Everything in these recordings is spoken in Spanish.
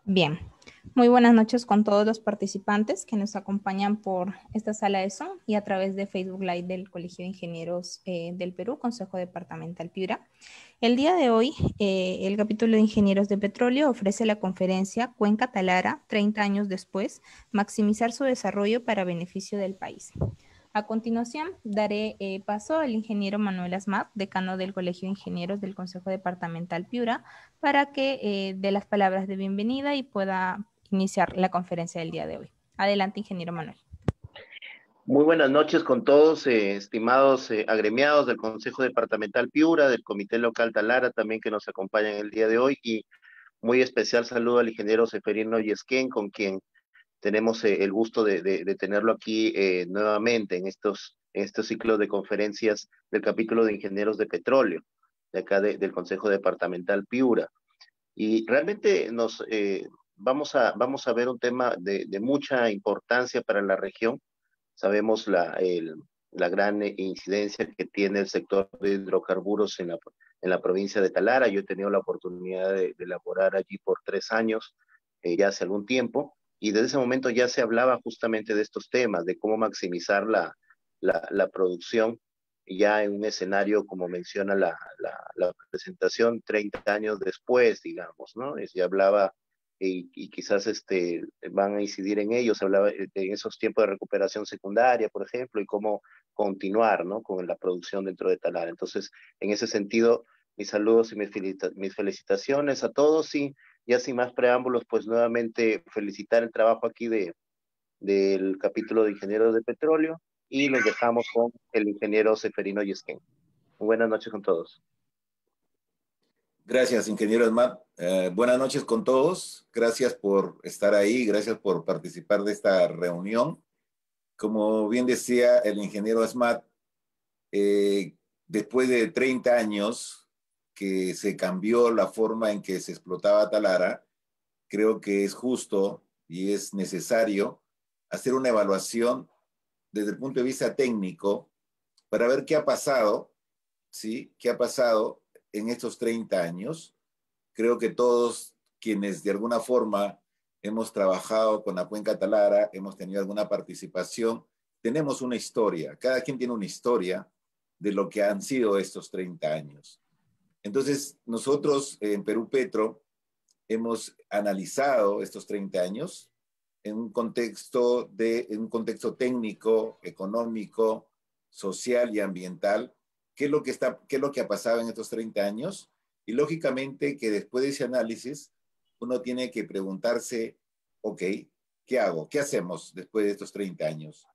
Bien, muy buenas noches con todos los participantes que nos acompañan por esta sala de Zoom y a través de Facebook Live del Colegio de Ingenieros del Perú, Consejo Departamental Piura. El día de hoy, el capítulo de Ingenieros de Petróleo ofrece la conferencia Cuenca Talara, 30 años después, maximizar su desarrollo para beneficio del país. A continuación, daré paso al ingeniero Manuel Asmat, decano del Colegio de Ingenieros del Consejo Departamental Piura, para que dé las palabras de bienvenida y pueda iniciar la conferencia del día de hoy. Adelante, ingeniero Manuel. Muy buenas noches con todos, estimados agremiados del Consejo Departamental Piura, del Comité Local Talara, también que nos acompañan el día de hoy, y muy especial saludo al ingeniero Seferino Yesquén, con quien tenemos el gusto de tenerlo aquí nuevamente en estos ciclos de conferencias del capítulo de Ingenieros de Petróleo, de acá del Consejo Departamental Piura. Y realmente vamos a ver un tema de mucha importancia para la región. Sabemos la gran incidencia que tiene el sector de hidrocarburos en la provincia de Talara. Yo he tenido la oportunidad de laborar allí por 3 años, ya hace algún tiempo, y desde ese momento ya se hablaba justamente de estos temas, de cómo maximizar la producción, ya en un escenario, como menciona la presentación, 30 años después, digamos, ¿no? Ya hablaba y quizás van a incidir en ellos. Hablaba de esos tiempos de recuperación secundaria, por ejemplo, y cómo continuar, ¿no?, con la producción dentro de Talara. Entonces, en ese sentido, mis saludos y mis felicitaciones a todos, y ya sin más preámbulos, pues nuevamente felicitar el trabajo aquí del capítulo de Ingenieros de Petróleo, y los dejamos con el ingeniero Seferino Yesquén. Muy buenas noches con todos. Gracias, ingeniero Asmat. Buenas noches con todos. Gracias por estar ahí, gracias por participar de esta reunión. Como bien decía el ingeniero Asmat, después de 30 años que se cambió la forma en que se explotaba Talara, creo que es justo y es necesario hacer una evaluación desde el punto de vista técnico para ver qué ha pasado, ¿sí? ¿Qué ha pasado en estos 30 años? Creo que todos quienes de alguna forma hemos trabajado con la Cuenca Talara, hemos tenido alguna participación, tenemos una historia, cada quien tiene una historia de lo que han sido estos 30 años. Entonces, nosotros en Perú Petro hemos analizado estos 30 años en un contexto técnico, económico, social y ambiental. ¿Qué es lo que ha pasado en estos 30 años? Y lógicamente que después de ese análisis, uno tiene que preguntarse, ok, ¿qué hago? ¿Qué hacemos después de estos 30 años?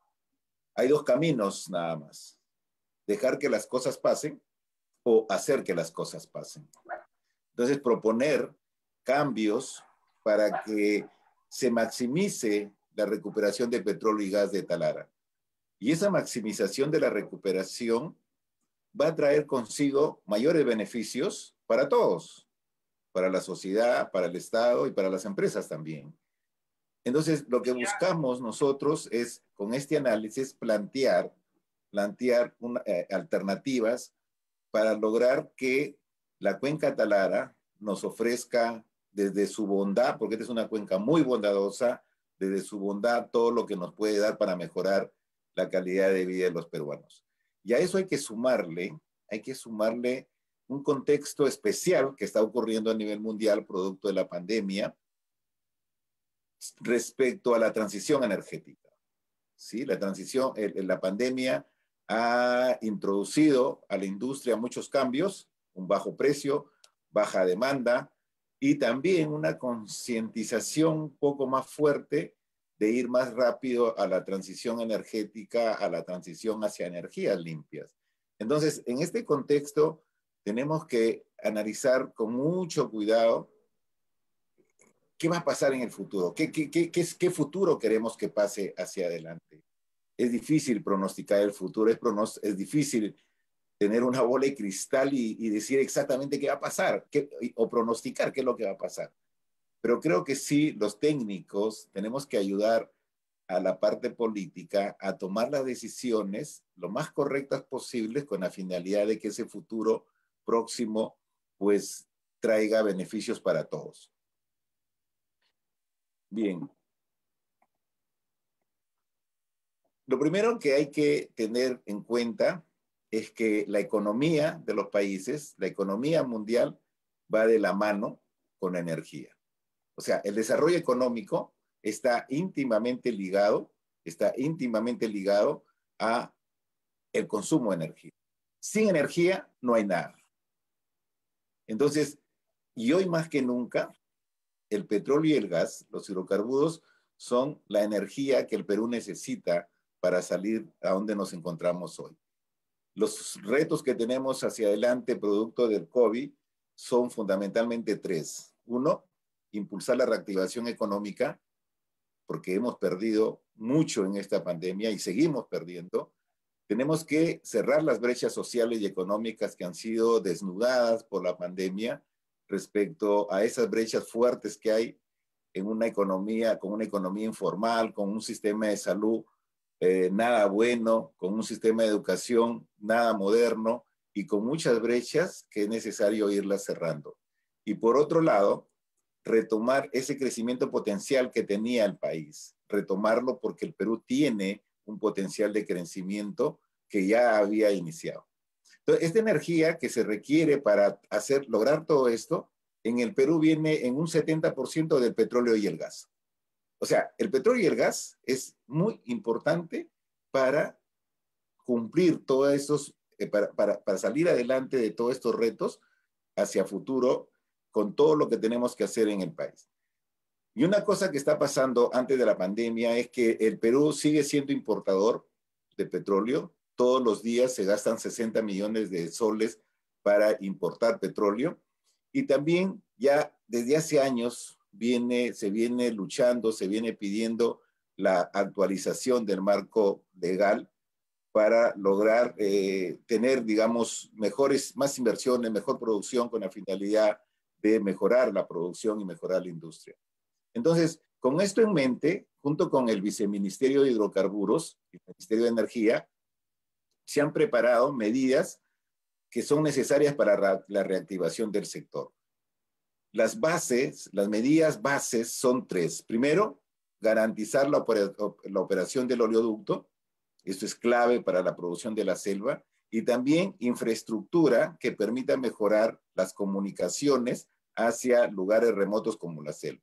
Hay dos caminos nada más. Dejar que las cosas pasen o hacer que las cosas pasen. Entonces, proponer cambios para que se maximice la recuperación de petróleo y gas de Talara. Y esa maximización de la recuperación va a traer consigo mayores beneficios para todos, para la sociedad, para el Estado y para las empresas también. Entonces, lo que buscamos nosotros es, con este análisis, plantear alternativas para lograr que la cuenca Talara nos ofrezca desde su bondad, porque esta es una cuenca muy bondadosa, desde su bondad todo lo que nos puede dar para mejorar la calidad de vida de los peruanos. Y a eso hay que sumarle un contexto especial que está ocurriendo a nivel mundial producto de la pandemia respecto a la transición energética. ¿Sí? La pandemia ha introducido a la industria muchos cambios, un bajo precio, baja demanda y también una concientización un poco más fuerte de ir más rápido a la transición energética, a la transición hacia energías limpias. Entonces, en este contexto, tenemos que analizar con mucho cuidado qué va a pasar en el futuro, qué futuro queremos que pase hacia adelante. Es difícil pronosticar el futuro, es difícil tener una bola de cristal y decir exactamente qué va a pasar, o pronosticar qué es lo que va a pasar. Pero creo que sí, los técnicos tenemos que ayudar a la parte política a tomar las decisiones lo más correctas posibles con la finalidad de que ese futuro próximo pues traiga beneficios para todos. Bien. Lo primero que hay que tener en cuenta es que la economía de los países, la economía mundial, va de la mano con la energía. O sea, el desarrollo económico está íntimamente ligado a el consumo de energía. Sin energía no hay nada. Entonces, y hoy más que nunca, el petróleo y el gas, los hidrocarburos, son la energía que el Perú necesita para salir a donde nos encontramos hoy. Los retos que tenemos hacia adelante producto del COVID son fundamentalmente tres. Uno, impulsar la reactivación económica, porque hemos perdido mucho en esta pandemia y seguimos perdiendo. Tenemos que cerrar las brechas sociales y económicas que han sido desnudadas por la pandemia respecto a esas brechas fuertes que hay en una economía, con una economía informal, con un sistema de salud nada bueno, con un sistema de educación nada moderno y con muchas brechas que es necesario irlas cerrando. Y por otro lado, retomar ese crecimiento potencial que tenía el país, retomarlo porque el Perú tiene un potencial de crecimiento que ya había iniciado. Entonces, esta energía que se requiere para lograr todo esto, en el Perú viene en un 70% del petróleo y el gas. O sea, el petróleo y el gas es muy importante para cumplir todos estos, para salir adelante de todos estos retos hacia futuro con todo lo que tenemos que hacer en el país. Y una cosa que está pasando antes de la pandemia es que el Perú sigue siendo importador de petróleo. Todos los días se gastan 60 millones de soles para importar petróleo. Y también ya desde hace años se viene luchando, se viene pidiendo la actualización del marco legal para lograr tener, digamos, más inversiones, mejor producción con la finalidad de mejorar la producción y mejorar la industria. Entonces, con esto en mente, junto con el Viceministerio de Hidrocarburos y el Ministerio de Energía, se han preparado medidas que son necesarias para la reactivación del sector. Las medidas bases son tres. Primero, garantizar la operación del oleoducto. Esto es clave para la producción de la selva. Y también infraestructura que permita mejorar las comunicaciones hacia lugares remotos como la selva.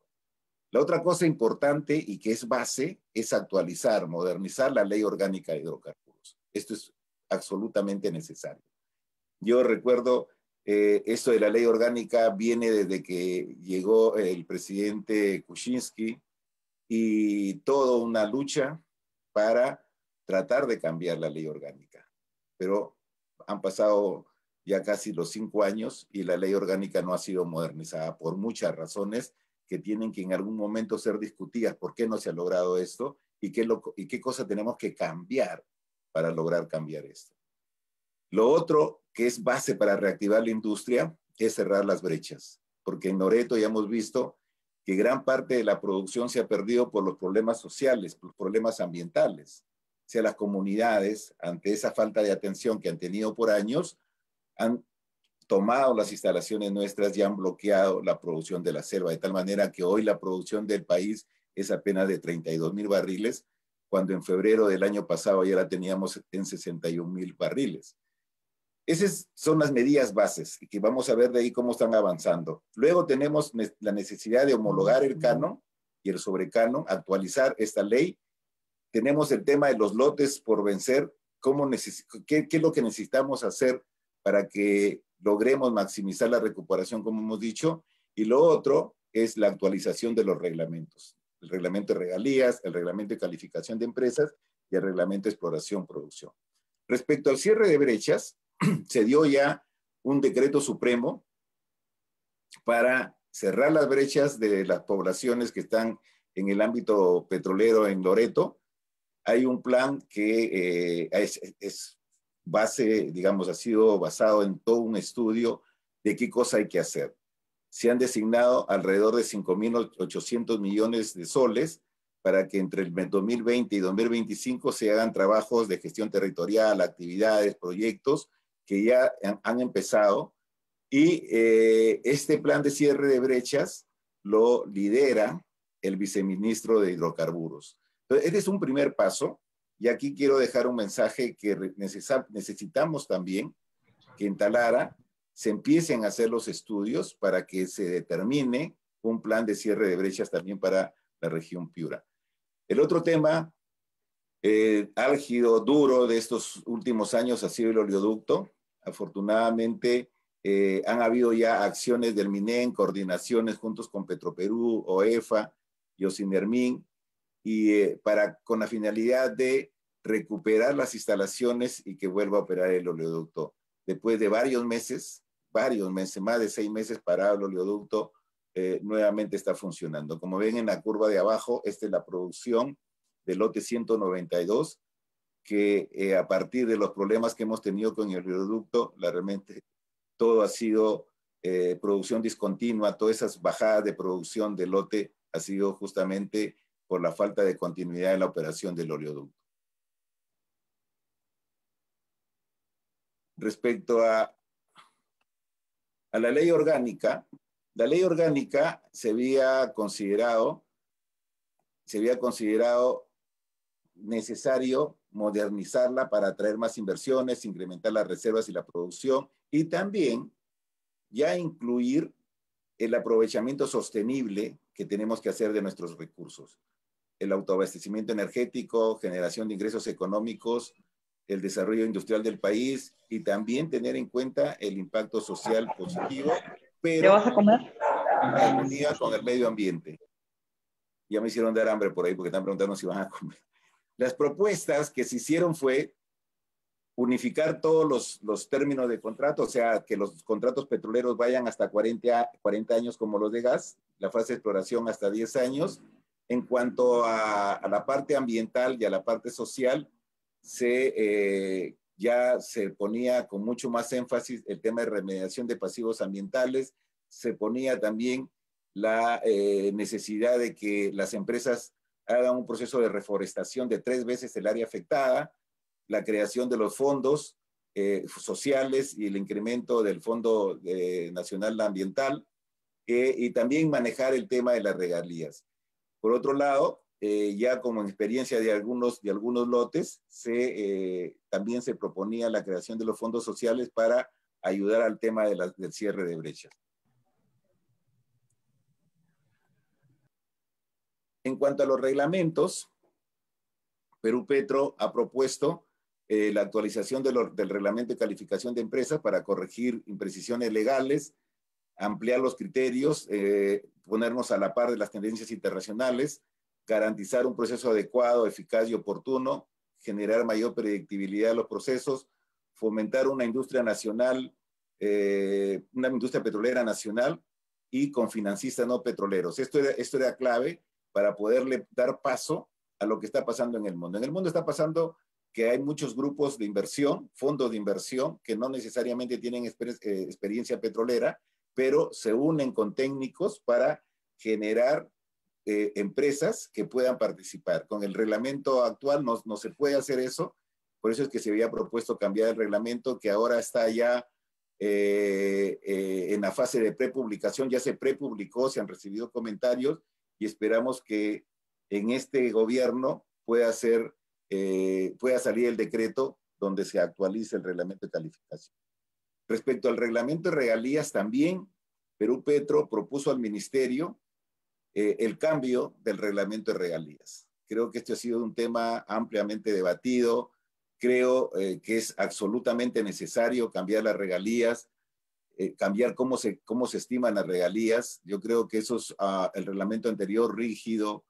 La otra cosa importante y que es base es actualizar, modernizar la Ley Orgánica de Hidrocarburos. Esto es absolutamente necesario. Yo recuerdo, esto de la ley orgánica viene desde que llegó el presidente Kuczynski y toda una lucha para tratar de cambiar la ley orgánica. Pero han pasado ya casi los 5 años y la ley orgánica no ha sido modernizada por muchas razones que tienen que en algún momento ser discutidas. ¿Por qué no se ha logrado esto? ¿Y qué cosa tenemos que cambiar para lograr cambiar esto? Lo otro que es base para reactivar la industria es cerrar las brechas, porque en Loreto ya hemos visto que gran parte de la producción se ha perdido por los problemas sociales, por los problemas ambientales. O sea, las comunidades, ante esa falta de atención que han tenido por años, han tomado las instalaciones nuestras y han bloqueado la producción de la selva, de tal manera que hoy la producción del país es apenas de 32,000 barriles, cuando en febrero del año pasado ya la teníamos en 61,000 barriles. Esas son las medidas bases y que vamos a ver de ahí cómo están avanzando. Luego tenemos la necesidad de homologar el canon y el sobrecanon, actualizar esta ley. Tenemos el tema de los lotes por vencer, qué es lo que necesitamos hacer para que logremos maximizar la recuperación, como hemos dicho. Y lo otro es la actualización de los reglamentos. El reglamento de regalías, el reglamento de calificación de empresas y el reglamento de exploración-producción. Respecto al cierre de brechas, se dio ya un decreto supremo para cerrar las brechas de las poblaciones que están en el ámbito petrolero en Loreto. Hay un plan que es base, digamos, ha sido basado en todo un estudio de qué cosa hay que hacer. Se han designado alrededor de 5.800 millones de soles para que entre el 2020 y 2025 se hagan trabajos de gestión territorial, actividades, proyectos que ya han empezado Y este plan de cierre de brechas lo lidera el viceministro de Hidrocarburos. Entonces, este es un primer paso. Y aquí quiero dejar un mensaje que necesitamos también que en Talara se empiecen a hacer los estudios para que se determine un plan de cierre de brechas también para la región Piura. El otro tema álgido, duro de estos últimos años ha sido el oleoducto. Afortunadamente han habido ya acciones del MINEN, coordinaciones juntos con Petroperú, OEFA y Ocinermin, y con la finalidad de recuperar las instalaciones y que vuelva a operar el oleoducto. Después de varios meses, más de 6 meses parado el oleoducto, nuevamente está funcionando. Como ven en la curva de abajo, esta es la producción del lote 192, que a partir de los problemas que hemos tenido con el oleoducto, realmente todo ha sido producción discontinua, todas esas bajadas de producción del lote ha sido justamente por la falta de continuidad en la operación del oleoducto. Respecto a la ley orgánica se había considerado necesario modernizarla para atraer más inversiones, incrementar las reservas y la producción, y también ya incluir el aprovechamiento sostenible que tenemos que hacer de nuestros recursos. El autoabastecimiento energético, generación de ingresos económicos, el desarrollo industrial del país y también tener en cuenta el impacto social positivo, pero ¿Te vas a comer? en armonía con el medio ambiente. Ya me hicieron dar hambre por ahí porque están preguntando si van a comer. Las propuestas que se hicieron fue unificar todos los términos de contrato, o sea, que los contratos petroleros vayan hasta 40 años como los de gas, la fase de exploración hasta 10 años. En cuanto a la parte ambiental y a la parte social, ya se ponía con mucho más énfasis el tema de remediación de pasivos ambientales, se ponía también la necesidad de que las empresas hagan un proceso de reforestación de 3 veces el área afectada, la creación de los fondos sociales y el incremento del Fondo Nacional Ambiental, y también manejar el tema de las regalías. Por otro lado, ya como experiencia de algunos lotes, también se proponía la creación de los fondos sociales para ayudar al tema del cierre de brechas. En cuanto a los reglamentos, Perú Petro ha propuesto la actualización del reglamento de calificación de empresas para corregir imprecisiones legales, ampliar los criterios, ponernos a la par de las tendencias internacionales, garantizar un proceso adecuado, eficaz y oportuno, generar mayor predictibilidad de los procesos, fomentar una industria nacional, una industria petrolera nacional y con financistas no petroleros. Esto era clave para poderle dar paso a lo que está pasando en el mundo. En el mundo está pasando que hay muchos grupos de inversión, fondos de inversión, que no necesariamente tienen experiencia petrolera, pero se unen con técnicos para generar empresas que puedan participar. Con el reglamento actual no se puede hacer eso, por eso es que se había propuesto cambiar el reglamento, que ahora está ya en la fase de prepublicación, ya se prepublicó, se han recibido comentarios y esperamos que en este gobierno pueda salir el decreto donde se actualice el reglamento de calificación. Respecto al reglamento de regalías, también Perú Petro propuso al ministerio el cambio del reglamento de regalías. Creo que este ha sido un tema ampliamente debatido. Creo que es absolutamente necesario cambiar las regalías, cambiar cómo se estiman las regalías. Yo creo que eso es el reglamento anterior rígido,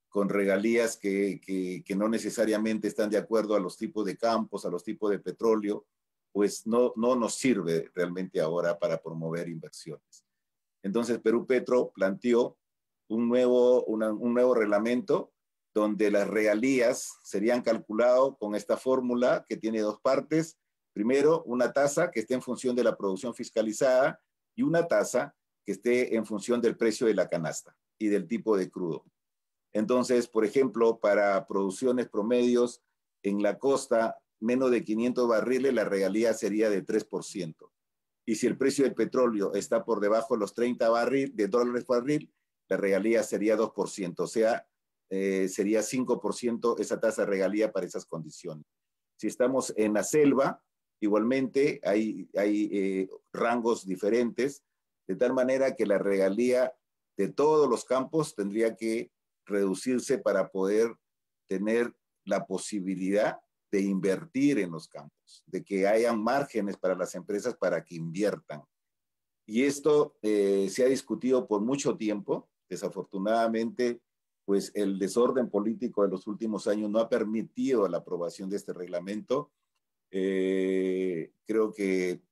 con regalías que no necesariamente están de acuerdo a los tipos de campos, a los tipos de petróleo, pues no nos sirve realmente ahora para promover inversiones. Entonces, Perú Petro planteó un nuevo reglamento donde las regalías serían calculadas con esta fórmula que tiene 2 partes. Primero, una tasa que esté en función de la producción fiscalizada y una tasa que esté en función del precio de la canasta y del tipo de crudo. Entonces, por ejemplo, para producciones promedios en la costa, menos de 500 barriles, la regalía sería de 3%. y si el precio del petróleo está por debajo de los $30 por barril, la regalía sería 2%, o sea, sería 5% esa tasa de regalía para esas condiciones. Si estamos en la selva, igualmente hay rangos diferentes, de tal manera que la regalía de todos los campos tendría que reducirse para poder tener la posibilidad de invertir en los campos, de que hayan márgenes para las empresas para que inviertan. Y esto se ha discutido por mucho tiempo. Desafortunadamente, pues el desorden político de los últimos años no ha permitido la aprobación de este reglamento. Creo que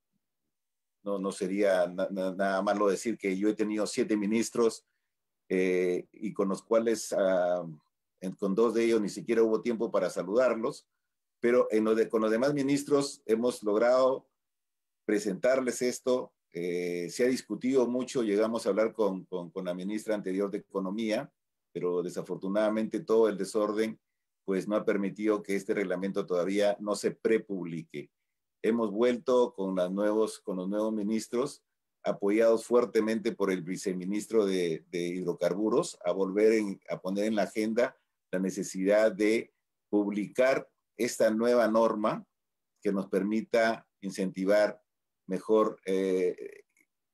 no sería nada malo decir que yo he tenido 7 ministros y con los cuales, con 2 de ellos ni siquiera hubo tiempo para saludarlos, pero con los demás ministros hemos logrado presentarles esto. Se ha discutido mucho, llegamos a hablar con la ministra anterior de Economía, pero desafortunadamente todo el desorden pues no ha permitido que este reglamento todavía no se prepublique. Hemos vuelto con los nuevos ministros, apoyados fuertemente por el viceministro de Hidrocarburos, a poner en la agenda la necesidad de publicar esta nueva norma que nos permita incentivar mejor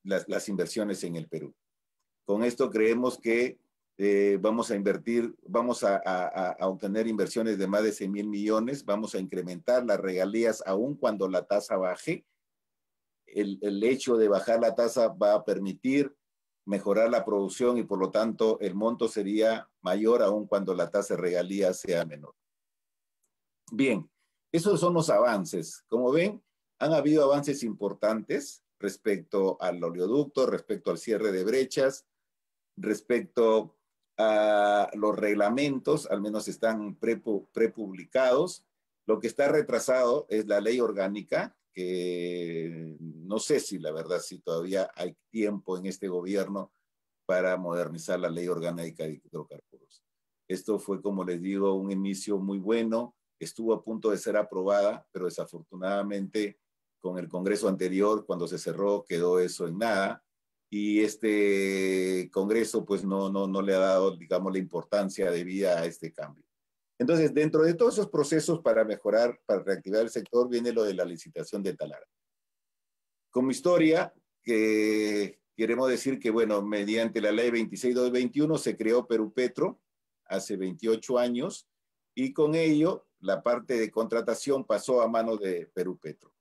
las inversiones en el Perú. Con esto creemos que vamos a obtener inversiones de más de 100,000 millones, vamos a incrementar las regalías aún cuando la tasa baje. El hecho de bajar la tasa va a permitir mejorar la producción y por lo tanto el monto sería mayor aún cuando la tasa de regalía sea menor. Bien, esos son los avances. Como ven, han habido avances importantes respecto al oleoducto, respecto al cierre de brechas, respecto a los reglamentos, al menos están prepublicados. Lo que está retrasado es la ley orgánica, que no sé si la verdad, si todavía hay tiempo en este gobierno para modernizar la ley orgánica de hidrocarburos. Esto fue, como les digo, un inicio muy bueno, estuvo a punto de ser aprobada, pero desafortunadamente con el Congreso anterior, cuando se cerró, quedó eso en nada, y este Congreso pues no le ha dado, digamos, la importancia debida a este cambio. Entonces, dentro de todos esos procesos para mejorar, para reactivar el sector, viene lo de la licitación de Talara. Como historia, que queremos decir que, bueno, mediante la ley 26/2021 se creó Perú Petro hace 28 años y con ello la parte de contratación pasó a manos de Perú Petro.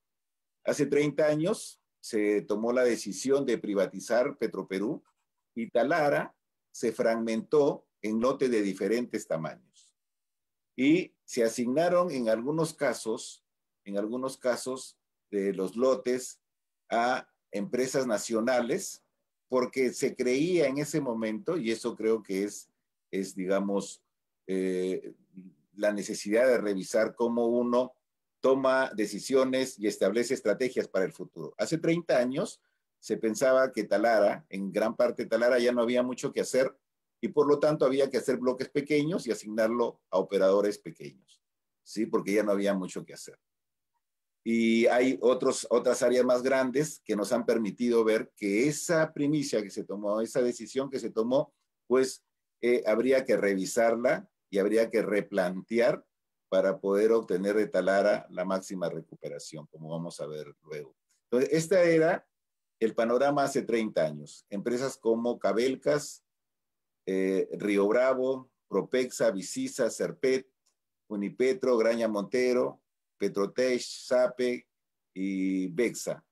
Hace 30 años se tomó la decisión de privatizar Petroperú y Talara se fragmentó en lotes de diferentes tamaños. Y se asignaron en algunos casos de los lotes a empresas nacionales porque se creía en ese momento, y eso creo que es digamos, la necesidad de revisar cómo uno toma decisiones y establece estrategias para el futuro. Hace 30 años se pensaba que Talara, en gran parte de Talara, ya no había mucho que hacer y por lo tanto había que hacer bloques pequeños y asignarlo a operadores pequeños, ¿sí? Porque ya no había mucho que hacer. Y hay otras áreas más grandes que nos han permitido ver que esa primicia que se tomó, esa decisión que se tomó, pues habría que revisarla y habría que replantear para poder obtener de Talara la máxima recuperación, como vamos a ver luego. Entonces, este era el panorama hace 30 años. Empresas como Cabelcas, Río Bravo, Propexa, Vicisa, Serpet, Unipetro, Graña Montero, Petrotech, Sape y Bexa.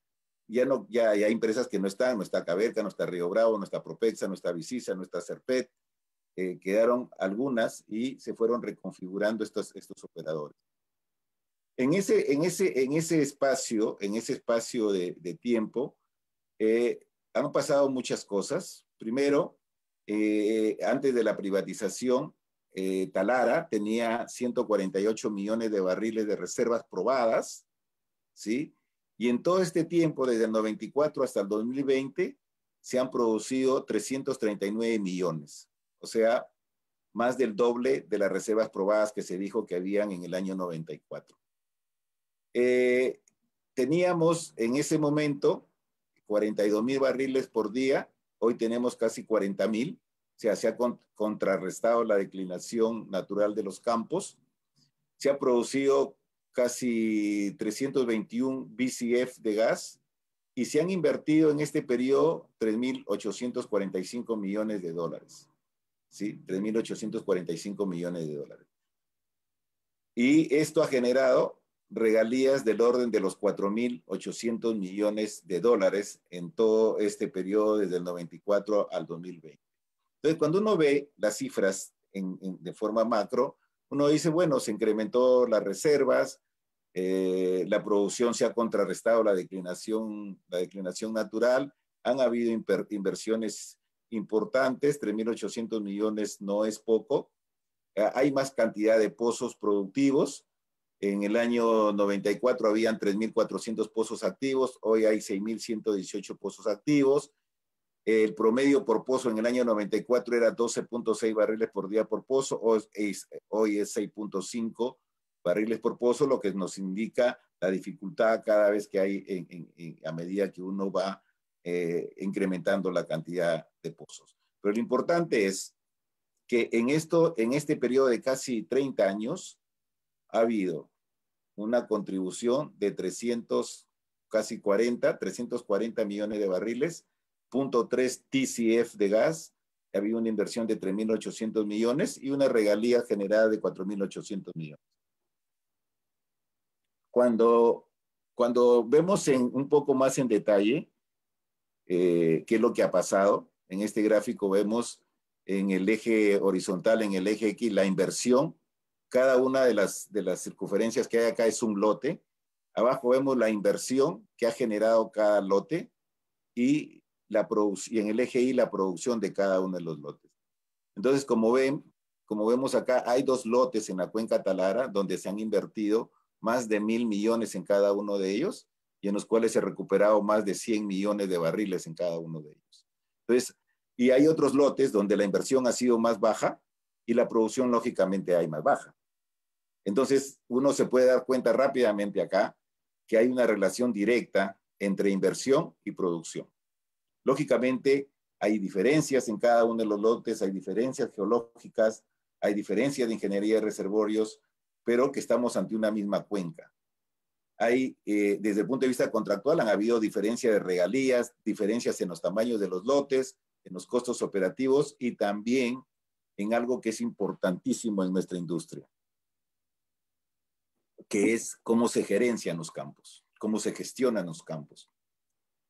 Ya hay empresas que no están, no está Cabelca, no está Río Bravo, no está Propexa, no está Vicisa, no está Serpet. Quedaron algunas y se fueron reconfigurando estos operadores. En ese espacio de tiempo, han pasado muchas cosas. Primero, antes de la privatización, Talara tenía 148 millones de barriles de reservas probadas, ¿sí? Y en todo este tiempo, desde el 94 hasta el 2020, se han producido 339 millones. O sea, más del doble de las reservas probadas que se dijo que habían en el año 94. Teníamos en ese momento 42,000 barriles por día, hoy tenemos casi 40,000. O sea, se ha contrarrestado la declinación natural de los campos. Se ha producido casi 321 BCF de gas y se han invertido en este periodo 3.845 millones de dólares. ¿Sí? 3.845 millones de dólares. Y esto ha generado regalías del orden de los 4.800 millones de dólares en todo este periodo desde el 94 al 2020. Entonces, cuando uno ve las cifras de forma macro, uno dice, bueno, se incrementó las reservas, la producción se ha contrarrestado la declinación natural, han habido inversiones importantes, 3.800 millones no es poco, hay más cantidad de pozos productivos. En el año 94 habían 3.400 pozos activos, hoy hay 6.118 pozos activos. El promedio por pozo en el año 94 era 12.6 barriles por día por pozo, hoy es 6.5 barriles por pozo, lo que nos indica la dificultad cada vez que hay a medida que uno va incrementando la cantidad de pozos. Pero lo importante es que en este periodo de casi 30 años ha habido una contribución de 340 millones de barriles, 0.3 TCF de gas, había una inversión de 3.800 millones y una regalía generada de 4.800 millones. Cuando vemos un poco más en detalle qué es lo que ha pasado, en este gráfico vemos en el eje horizontal, en el eje X, la inversión. Cada una de las circunferencias que hay acá es un lote. Abajo vemos la inversión que ha generado cada lote y en el eje Y la producción de cada uno de los lotes. Entonces, como vemos acá, hay 2 lotes en la cuenca Talara donde se han invertido más de 1.000 millones en cada uno de ellos y en los cuales se ha recuperado más de 100 millones de barriles en cada uno de ellos. Entonces, y hay otros lotes donde la inversión ha sido más baja y la producción lógicamente hay más baja. Entonces, uno se puede dar cuenta rápidamente acá que hay una relación directa entre inversión y producción. Lógicamente, hay diferencias en cada uno de los lotes, hay diferencias geológicas, hay diferencias de ingeniería de reservorios, pero que estamos ante una misma cuenca. Hay, desde el punto de vista contractual, han habido diferencias de regalías, diferencias en los tamaños de los lotes, en los costos operativos y también en algo que es importantísimo en nuestra industria, que es cómo se gerencian los campos, cómo se gestionan los campos,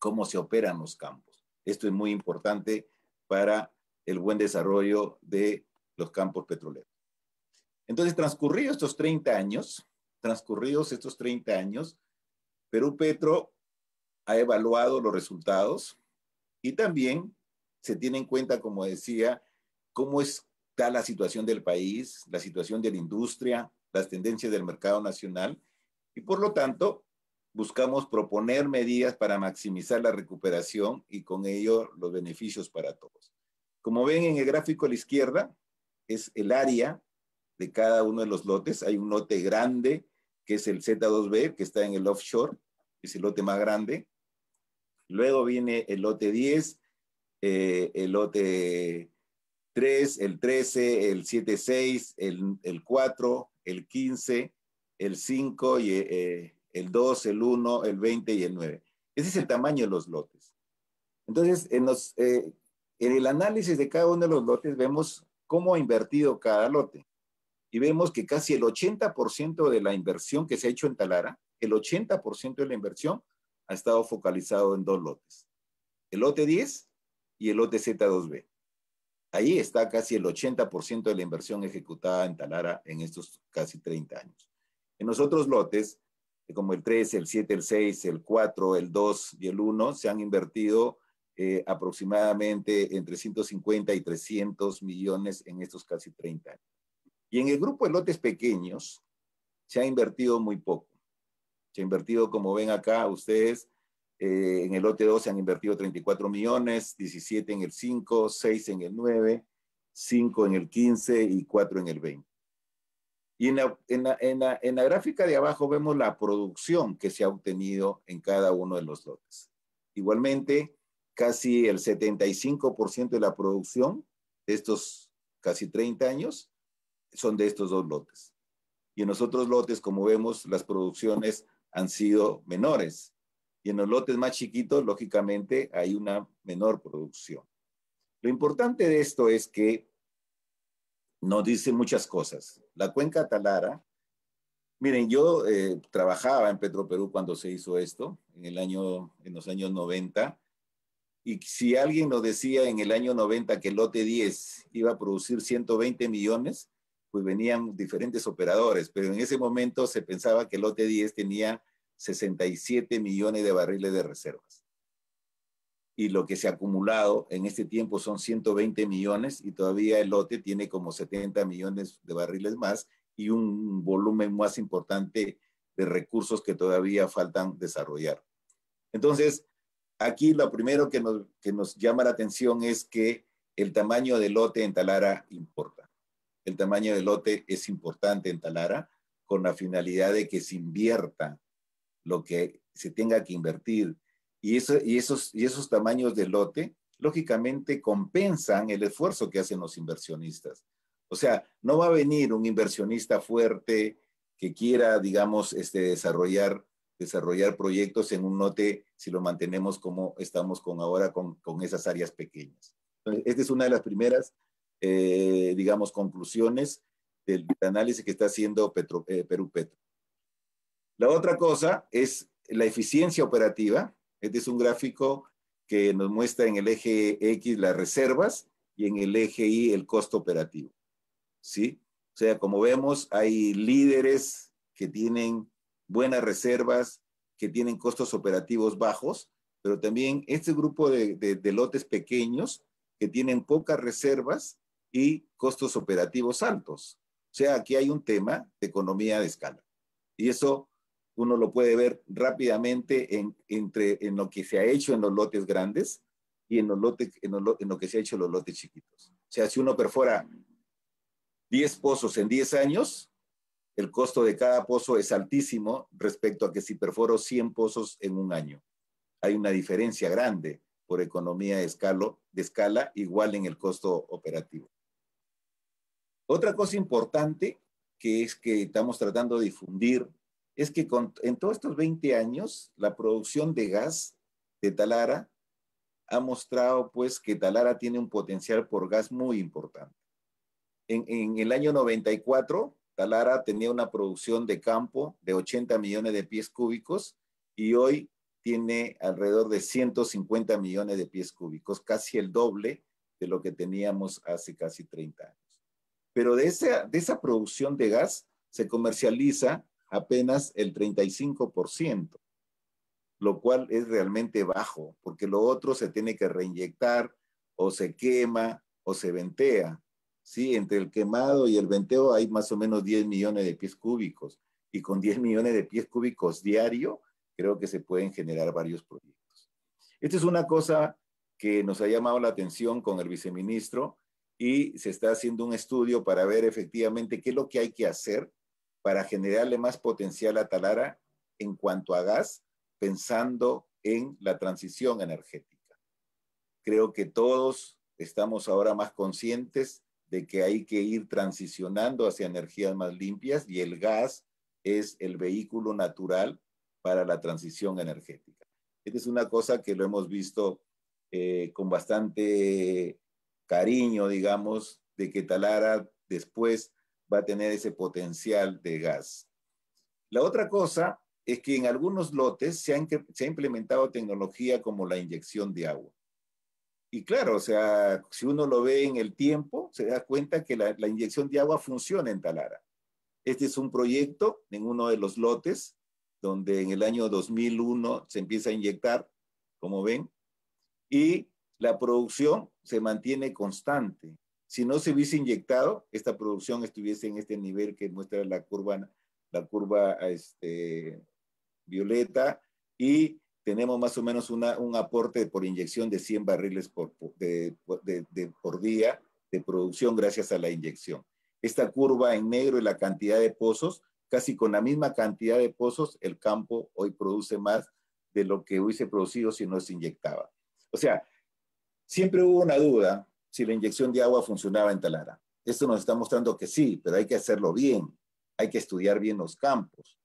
cómo se operan los campos. Esto es muy importante para el buen desarrollo de los campos petroleros. Entonces, transcurridos estos 30 años, Perú Petro ha evaluado los resultados y también se tiene en cuenta, como decía, cómo está la situación del país, la situación de la industria, las tendencias del mercado nacional y por lo tanto buscamos proponer medidas para maximizar la recuperación y con ello los beneficios para todos. Como ven en el gráfico a la izquierda, es el área de cada uno de los lotes. Hay un lote grande que es el Z2B, que está en el offshore, es el lote más grande. Luego viene el lote 10, el lote 3, el 13, el 7.6, el 4, el 15, el 5, y, el 2, el 1, el 20 y el 9. Ese es el tamaño de los lotes. Entonces, en el análisis de cada uno de los lotes vemos cómo ha invertido cada lote. Y vemos que casi el 80% de la inversión que se ha hecho en Talara, el 80% de la inversión ha estado focalizado en 2 lotes. El lote 10 y el lote Z2B. Ahí está casi el 80% de la inversión ejecutada en Talara en estos casi 30 años. En los otros lotes, como el 3, el 7, el 6, el 4, el 2 y el 1, se han invertido aproximadamente entre 150 y 300 millones en estos casi 30 años. Y en el grupo de lotes pequeños se ha invertido muy poco. Se ha invertido, como ven acá ustedes, en el lote 2 se han invertido 34 millones, 17 en el 5, 6 en el 9, 5 en el 15 y 4 en el 20. Y en la gráfica de abajo vemos la producción que se ha obtenido en cada uno de los lotes. Igualmente, casi el 75% de la producción de estos casi 30 años son de estos dos lotes. Y en los otros lotes, como vemos, las producciones han sido menores. Y en los lotes más chiquitos, lógicamente, hay una menor producción. Lo importante de esto es que nos dice muchas cosas. La cuenca Talara, miren, yo trabajaba en Petroperú cuando se hizo esto, en los años 90, y si alguien nos decía en el año 90 que el lote 10 iba a producir 120 millones, pues venían diferentes operadores, pero en ese momento se pensaba que el lote 10 tenía 67 millones de barriles de reservas. Y lo que se ha acumulado en este tiempo son 120 millones y todavía el lote tiene como 70 millones de barriles más y un volumen más importante de recursos que todavía faltan desarrollar. Entonces, aquí lo primero que nos llama la atención es que el tamaño del lote en Talara importa. El tamaño del lote es importante en Talara con la finalidad de que se invierta lo que se tenga que invertir. Y esos tamaños de lote, lógicamente, compensan el esfuerzo que hacen los inversionistas. O sea, no va a venir un inversionista fuerte que quiera, digamos, desarrollar proyectos en un lote si lo mantenemos como estamos ahora con esas áreas pequeñas. Entonces, esta es una de las primeras, digamos, conclusiones del análisis que está haciendo Perú Petro. La otra cosa es la eficiencia operativa. Este es un gráfico que nos muestra en el eje X las reservas y en el eje Y el costo operativo. ¿Sí? O sea, como vemos, hay líderes que tienen buenas reservas, que tienen costos operativos bajos, pero también este grupo de lotes pequeños que tienen pocas reservas y costos operativos altos. O sea, aquí hay un tema de economía de escala. Y eso uno lo puede ver rápidamente en lo que se ha hecho en los lotes grandes y en lo que se ha hecho en los lotes chiquitos. O sea, si uno perfora 10 pozos en 10 años, el costo de cada pozo es altísimo respecto a que si perforo 100 pozos en un año. Hay una diferencia grande por economía de escala, igual en el costo operativo. Otra cosa importante que estamos tratando de difundir es que en todos estos 20 años, la producción de gas de Talara ha mostrado pues que Talara tiene un potencial por gas muy importante. En el año 94, Talara tenía una producción de campo de 80 millones de pies cúbicos y hoy tiene alrededor de 150 millones de pies cúbicos, casi el doble de lo que teníamos hace casi 30 años. Pero de esa producción de gas se comercializa apenas el 35%, lo cual es realmente bajo, porque lo otro se tiene que reinyectar o se quema o se ventea. Sí, entre el quemado y el venteo hay más o menos 10 millones de pies cúbicos y con 10 millones de pies cúbicos diario creo que se pueden generar varios proyectos. Esta es una cosa que nos ha llamado la atención con el viceministro y se está haciendo un estudio para ver efectivamente qué es lo que hay que hacer para generarle más potencial a Talara en cuanto a gas, pensando en la transición energética. Creo que todos estamos ahora más conscientes de que hay que ir transicionando hacia energías más limpias y el gas es el vehículo natural para la transición energética. Esta es una cosa que lo hemos visto con bastante cariño, digamos, de que Talara después va a tener ese potencial de gas. La otra cosa es que en algunos lotes se ha implementado tecnología como la inyección de agua. Y claro, o sea, si uno lo ve en el tiempo, se da cuenta que la inyección de agua funciona en Talara. Este es un proyecto en uno de los lotes, donde en el año 2001 se empieza a inyectar, como ven, y la producción se mantiene constante. Si no se hubiese inyectado, esta producción estuviese en este nivel que muestra la curva violeta, y tenemos más o menos un aporte por inyección de 100 barriles por día de producción gracias a la inyección. Esta curva en negro es la cantidad de pozos. Casi con la misma cantidad de pozos, el campo hoy produce más de lo que hubiese producido si no se inyectaba. O sea, siempre hubo una duda si la inyección de agua funcionaba en Talara. Esto nos está mostrando que sí, pero hay que hacerlo bien, hay que estudiar bien los campos.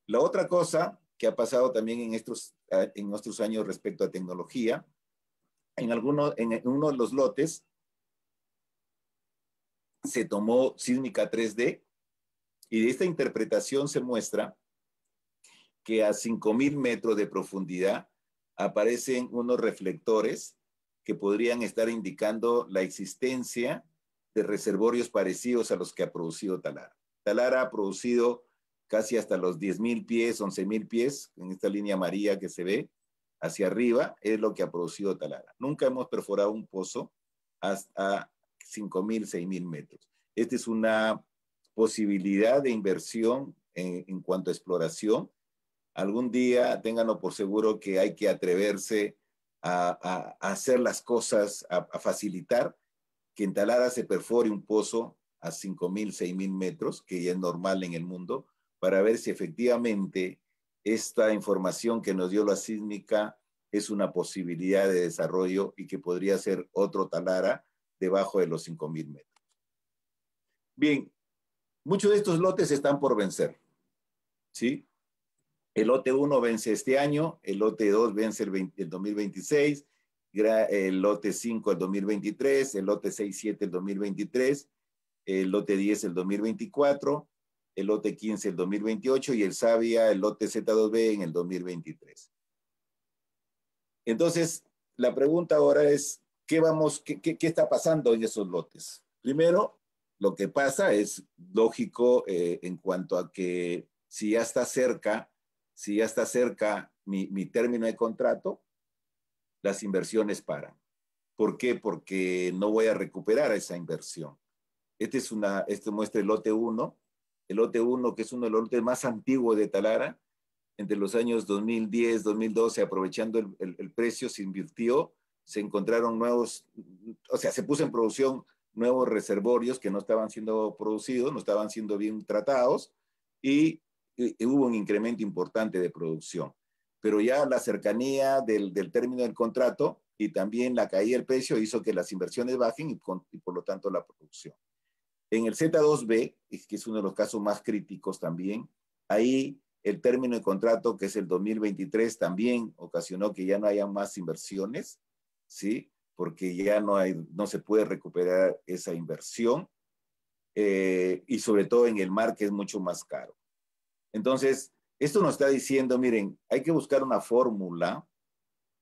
La otra cosa que ha pasado también en nuestros años respecto a tecnología, en uno de los lotes se tomó sísmica 3D y de esta interpretación se muestra que a 5.000 metros de profundidad aparecen unos reflectores que podrían estar indicando la existencia de reservorios parecidos a los que ha producido Talara. Talara ha producido casi hasta los 10.000 pies, 11.000 pies, en esta línea amarilla que se ve hacia arriba, es lo que ha producido Talara. Nunca hemos perforado un pozo hasta 5.000, 6.000 metros. Esta es una posibilidad de inversión en cuanto a exploración. Algún día ténganlo por seguro que hay que atreverse a hacer las cosas, a facilitar que en Talara se perfore un pozo a 5.000, 6.000 metros, que ya es normal en el mundo, para ver si efectivamente esta información que nos dio la sísmica es una posibilidad de desarrollo y que podría ser otro Talara debajo de los 5.000 metros. Bien, muchos de estos lotes están por vencer, ¿sí? El lote 1 vence este año, el lote 2 vence el 2026, el lote 5 el 2023, el lote 6, 7 el 2023, el lote 10 el 2024, el lote 15 el 2028 y el Savia, el lote Z2B en el 2023. Entonces, la pregunta ahora es, ¿qué está pasando en esos lotes? Primero, lo que pasa es lógico en cuanto a que si ya está cerca mi término de contrato, las inversiones paran. ¿Por qué? Porque no voy a recuperar esa inversión. Este muestra el lote 1, que es uno de los lotes más antiguos de Talara, entre los años 2010, 2012, aprovechando el precio, se invirtió, se encontraron se puso en producción nuevos reservorios que no estaban siendo producidos, no estaban siendo bien tratados, y hubo un incremento importante de producción. Pero ya la cercanía del término del contrato y también la caída del precio hizo que las inversiones bajen y por lo tanto la producción. En el Z2B, que es uno de los casos más críticos también, ahí el término de contrato, que es el 2023, también ocasionó que ya no haya más inversiones, ¿sí? Porque ya no se puede recuperar esa inversión, y sobre todo en el mar, que es mucho más caro. Entonces, esto nos está diciendo, miren, hay que buscar una fórmula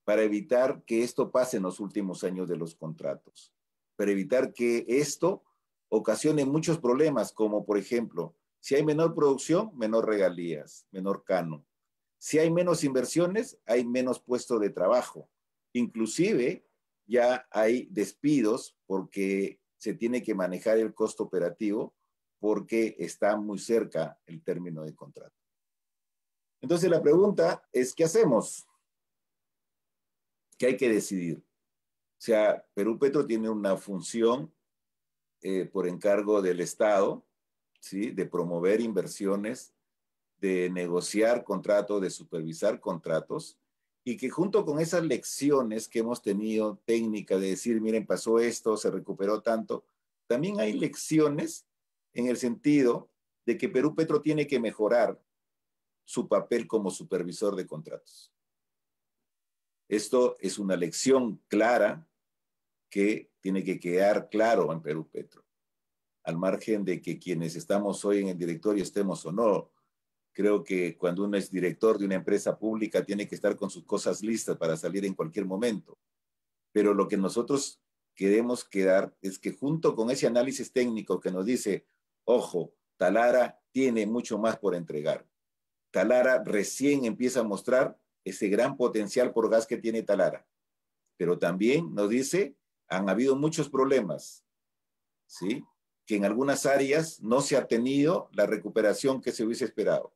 para evitar que esto pase en los últimos años de los contratos, para evitar que esto ocasione muchos problemas, como por ejemplo, si hay menor producción, menor regalías, menor canon. Si hay menos inversiones, hay menos puestos de trabajo. Inclusive ya hay despidos porque se tiene que manejar el costo operativo porque está muy cerca el término de contrato. Entonces la pregunta es, ¿qué hacemos? ¿Qué hay que decidir? O sea, Perú Petro tiene una función por encargo del Estado, ¿sí? De promover inversiones, de negociar contratos, de supervisar contratos, y que junto con esas lecciones que hemos tenido técnicas de decir, miren, pasó esto, se recuperó tanto, también hay lecciones en el sentido de que Perú Petro tiene que mejorar su papel como supervisor de contratos. Esto es una lección clara que tiene que quedar claro en Perú Petro, al margen de que quienes estamos hoy en el directorio estemos o no. Creo que cuando uno es director de una empresa pública tiene que estar con sus cosas listas para salir en cualquier momento. Pero lo que nosotros queremos quedar es que junto con ese análisis técnico que nos dice, ojo, Talara tiene mucho más por entregar. Talara recién empieza a mostrar ese gran potencial por gas que tiene Talara. Pero también nos dice, han habido muchos problemas, ¿sí? Que en algunas áreas no se ha tenido la recuperación que se hubiese esperado.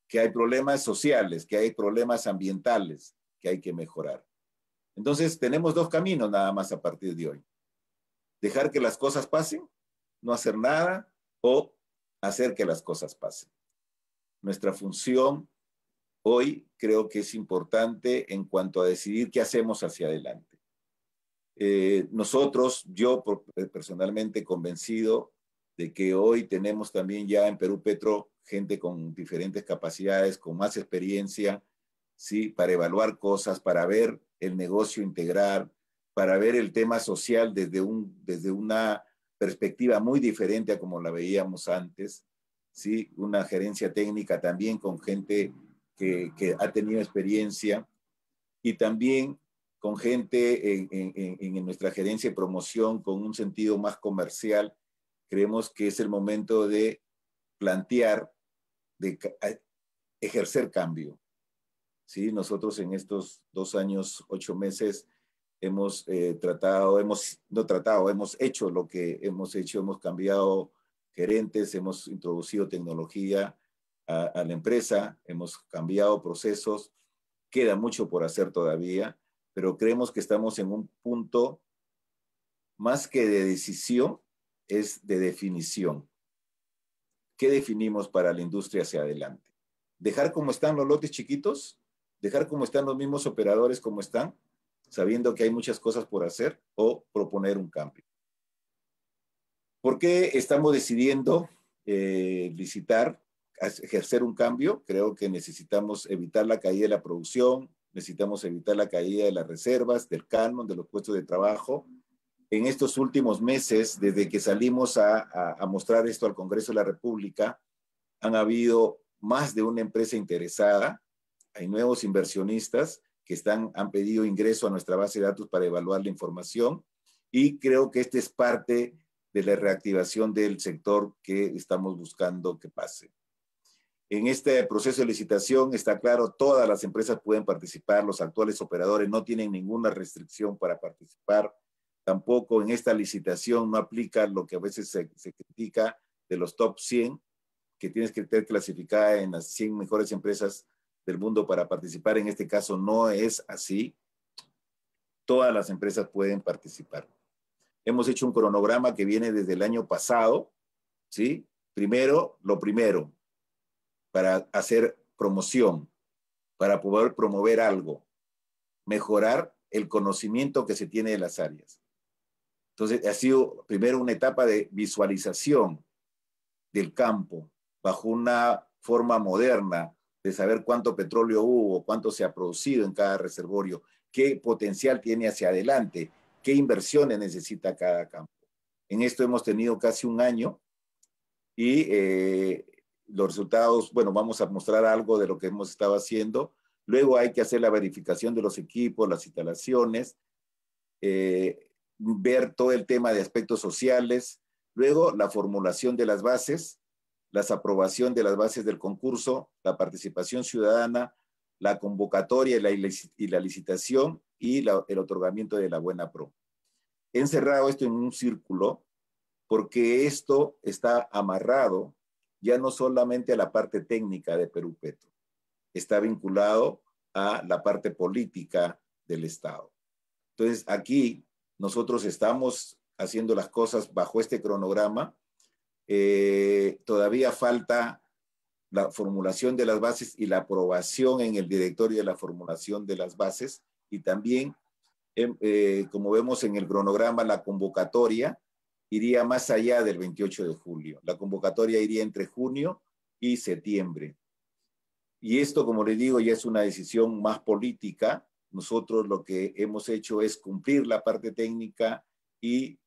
Que hay problemas sociales, que hay problemas ambientales que hay que mejorar. Entonces, tenemos dos caminos nada más a partir de hoy. Dejar que las cosas pasen, no hacer nada, o hacer que las cosas pasen. Nuestra función hoy creo que es importante en cuanto a decidir qué hacemos hacia adelante. Nosotros, yo personalmente convencido de que hoy tenemos también ya en Perú Petro gente con diferentes capacidades, con más experiencia, ¿sí? Para evaluar cosas, para ver el negocio integral, para ver el tema social desde una perspectiva muy diferente a como la veíamos antes, ¿sí? Una gerencia técnica también con gente que ha tenido experiencia y también con gente en nuestra gerencia de promoción con un sentido más comercial. Creemos que es el momento de plantear, de ejercer cambio. ¿Sí? Nosotros en estos 2 años, 8 meses hemos hemos hecho lo que hemos hecho, hemos cambiado gerentes, hemos introducido tecnología a la empresa, hemos cambiado procesos, queda mucho por hacer todavía, pero creemos que estamos en un punto más que de decisión, es de definición. ¿Qué definimos para la industria hacia adelante? ¿Dejar como están los lotes chiquitos? ¿Dejar como están los mismos operadores como están? Sabiendo que hay muchas cosas por hacer, o proponer un cambio. ¿Por qué estamos decidiendo licitar, ejercer un cambio? Creo que necesitamos evitar la caída de la producción, necesitamos evitar la caída de las reservas, del canon, de los puestos de trabajo. En estos últimos meses, desde que salimos a mostrar esto al Congreso de la República, han habido más de una empresa interesada, hay nuevos inversionistas que han pedido ingreso a nuestra base de datos para evaluar la información, y creo que esta es parte de la reactivación del sector que estamos buscando que pase. En este proceso de licitación está claro, todas las empresas pueden participar, los actuales operadores no tienen ninguna restricción para participar. Tampoco en esta licitación no aplica lo que a veces se critica de los top 100, que tienes que tener clasificada en las 100 mejores empresas del mundo para participar. En este caso no es así. Todas las empresas pueden participar. Hemos hecho un cronograma que viene desde el año pasado, ¿sí? Lo primero, para hacer promoción, para poder promover algo, mejorar el conocimiento que se tiene de las áreas. Entonces, ha sido primero una etapa de visualización del campo, bajo una forma moderna de saber cuánto petróleo hubo, cuánto se ha producido en cada reservorio, qué potencial tiene hacia adelante, qué inversiones necesita cada campo. En esto hemos tenido casi un año y los resultados, bueno, vamos a mostrar algo de lo que hemos estado haciendo. Luego hay que hacer la verificación de los equipos, las instalaciones, ver todo el tema de aspectos sociales, luego la formulación de las bases, la aprobación de las bases del concurso, la participación ciudadana, la convocatoria y la licitación y el otorgamiento de la buena pro. He encerrado esto en un círculo porque esto está amarrado ya no solamente a la parte técnica de Perú Petro, está vinculado a la parte política del Estado. Entonces, aquí nosotros estamos haciendo las cosas bajo este cronograma. Todavía falta la formulación de las bases y la aprobación en el directorio de la formulación de las bases, y también, como vemos en el cronograma, la convocatoria iría más allá del 28 de julio. La convocatoria iría entre junio y septiembre. Y esto, como les digo, ya es una decisión más política. Nosotros lo que hemos hecho es cumplir la parte técnica y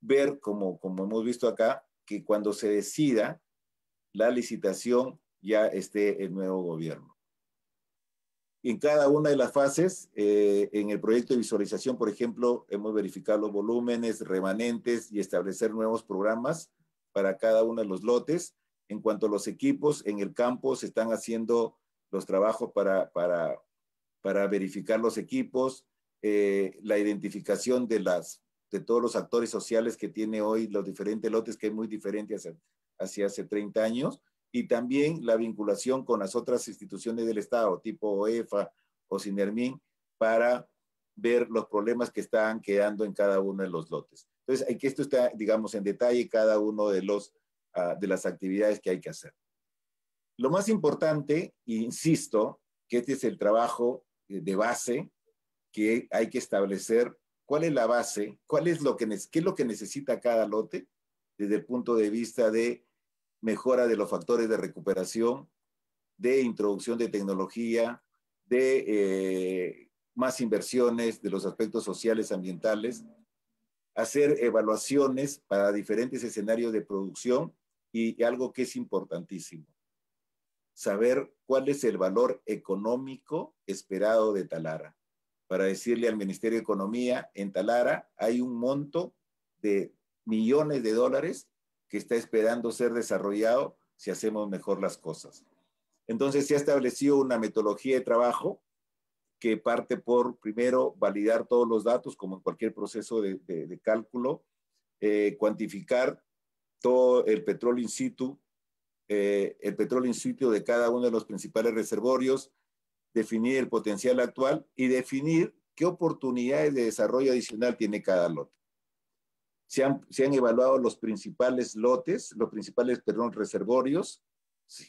ver, como hemos visto acá, que cuando se decida la licitación ya esté el nuevo gobierno. En cada una de las fases, en el proyecto de visualización, por ejemplo, hemos verificado los volúmenes, remanentes y establecer nuevos programas para cada uno de los lotes. En cuanto a los equipos, en el campo se están haciendo los trabajos para verificar los equipos, la identificación de todos los actores sociales que tiene hoy los diferentes lotes, que es muy diferente hacia hace 30 años, y también la vinculación con las otras instituciones del Estado, tipo OEFA o Sinermin, para ver los problemas que están quedando en cada uno de los lotes. Entonces, esto está, digamos, en detalle cada uno de las actividades que hay que hacer. Lo más importante, insisto, que este es el trabajo de base que hay que establecer. ¿Cuál es la base? ¿Qué es lo que necesita cada lote desde el punto de vista de mejora de los factores de recuperación, de introducción de tecnología, de más inversiones, de los aspectos sociales, ambientales, hacer evaluaciones para diferentes escenarios de producción y algo que es importantísimo, saber cuál es el valor económico esperado de Talara. Para decirle al Ministerio de Economía, en Talara hay un monto de millones de dólares que está esperando ser desarrollado si hacemos mejor las cosas. Entonces se ha establecido una metodología de trabajo que parte por, primero, validar todos los datos, como en cualquier proceso de cálculo, cuantificar todo el petróleo in situ de cada uno de los principales reservorios, definir el potencial actual y definir qué oportunidades de desarrollo adicional tiene cada lote. Se han evaluado los principales lotes, los principales, reservorios. Sí,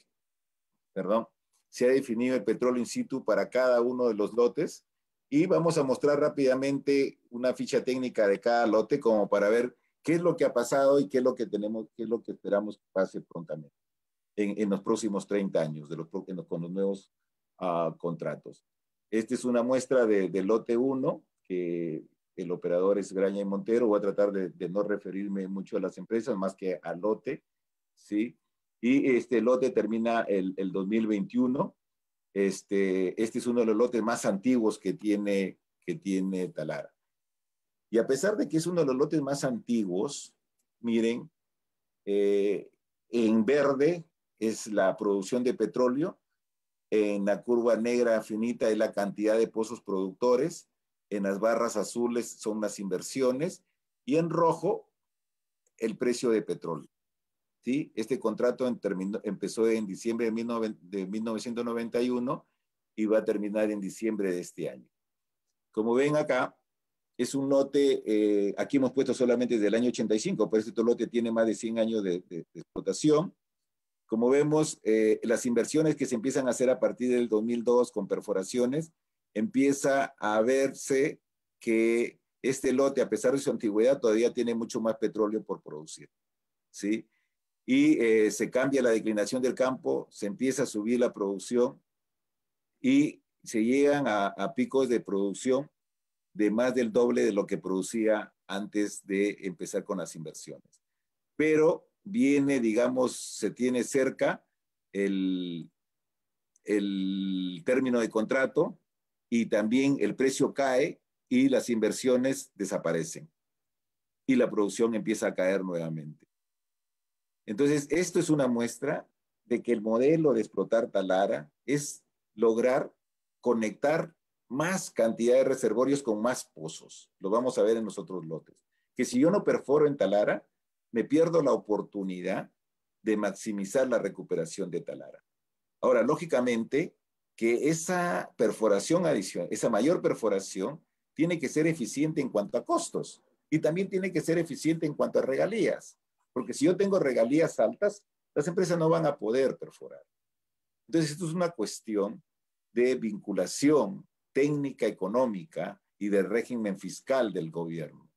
perdón. Se ha definido el petróleo in situ para cada uno de los lotes y vamos a mostrar rápidamente una ficha técnica de cada lote como para ver qué es lo que ha pasado y qué es lo que tenemos, qué es lo que esperamos que pase prontamente en los próximos 30 años con los nuevos contratos. Esta es una muestra del lote 1, que el operador es Graña y Montero. Voy a tratar de no referirme mucho a las empresas, más que al lote, ¿sí? Y este lote termina el 2021. Este es uno de los lotes más antiguos que tiene Talara. Y a pesar de que es uno de los lotes más antiguos, miren, en verde es la producción de petróleo, en la curva negra finita es la cantidad de pozos productores, en las barras azules son las inversiones y en rojo el precio de petróleo. ¿Sí? Este contrato empezó en diciembre de 1991 y va a terminar en diciembre de este año. Como ven acá, es un lote, aquí hemos puesto solamente desde el año 85, pero este lote tiene más de 100 años de explotación. Como vemos, las inversiones que se empiezan a hacer a partir del 2002 con perforaciones, empieza a verse que este lote, a pesar de su antigüedad, todavía tiene mucho más petróleo por producir, ¿sí? Y se cambia la declinación del campo, se empieza a subir la producción y se llegan a picos de producción de más del doble de lo que producía antes de empezar con las inversiones. Pero viene, digamos, se tiene cerca el término de contrato y también el precio cae y las inversiones desaparecen y la producción empieza a caer nuevamente. Entonces, esto es una muestra de que el modelo de explotar Talara es lograr conectar más cantidad de reservorios con más pozos. Lo vamos a ver en los otros lotes. Que si yo no perforo en Talara, me pierdo la oportunidad de maximizar la recuperación de Talara. Ahora, lógicamente, que esa perforación adicional, esa mayor perforación, tiene que ser eficiente en cuanto a costos y también tiene que ser eficiente en cuanto a regalías. Porque si yo tengo regalías altas, las empresas no van a poder perforar. Entonces, esto es una cuestión de vinculación técnica, económica y del régimen fiscal del gobierno.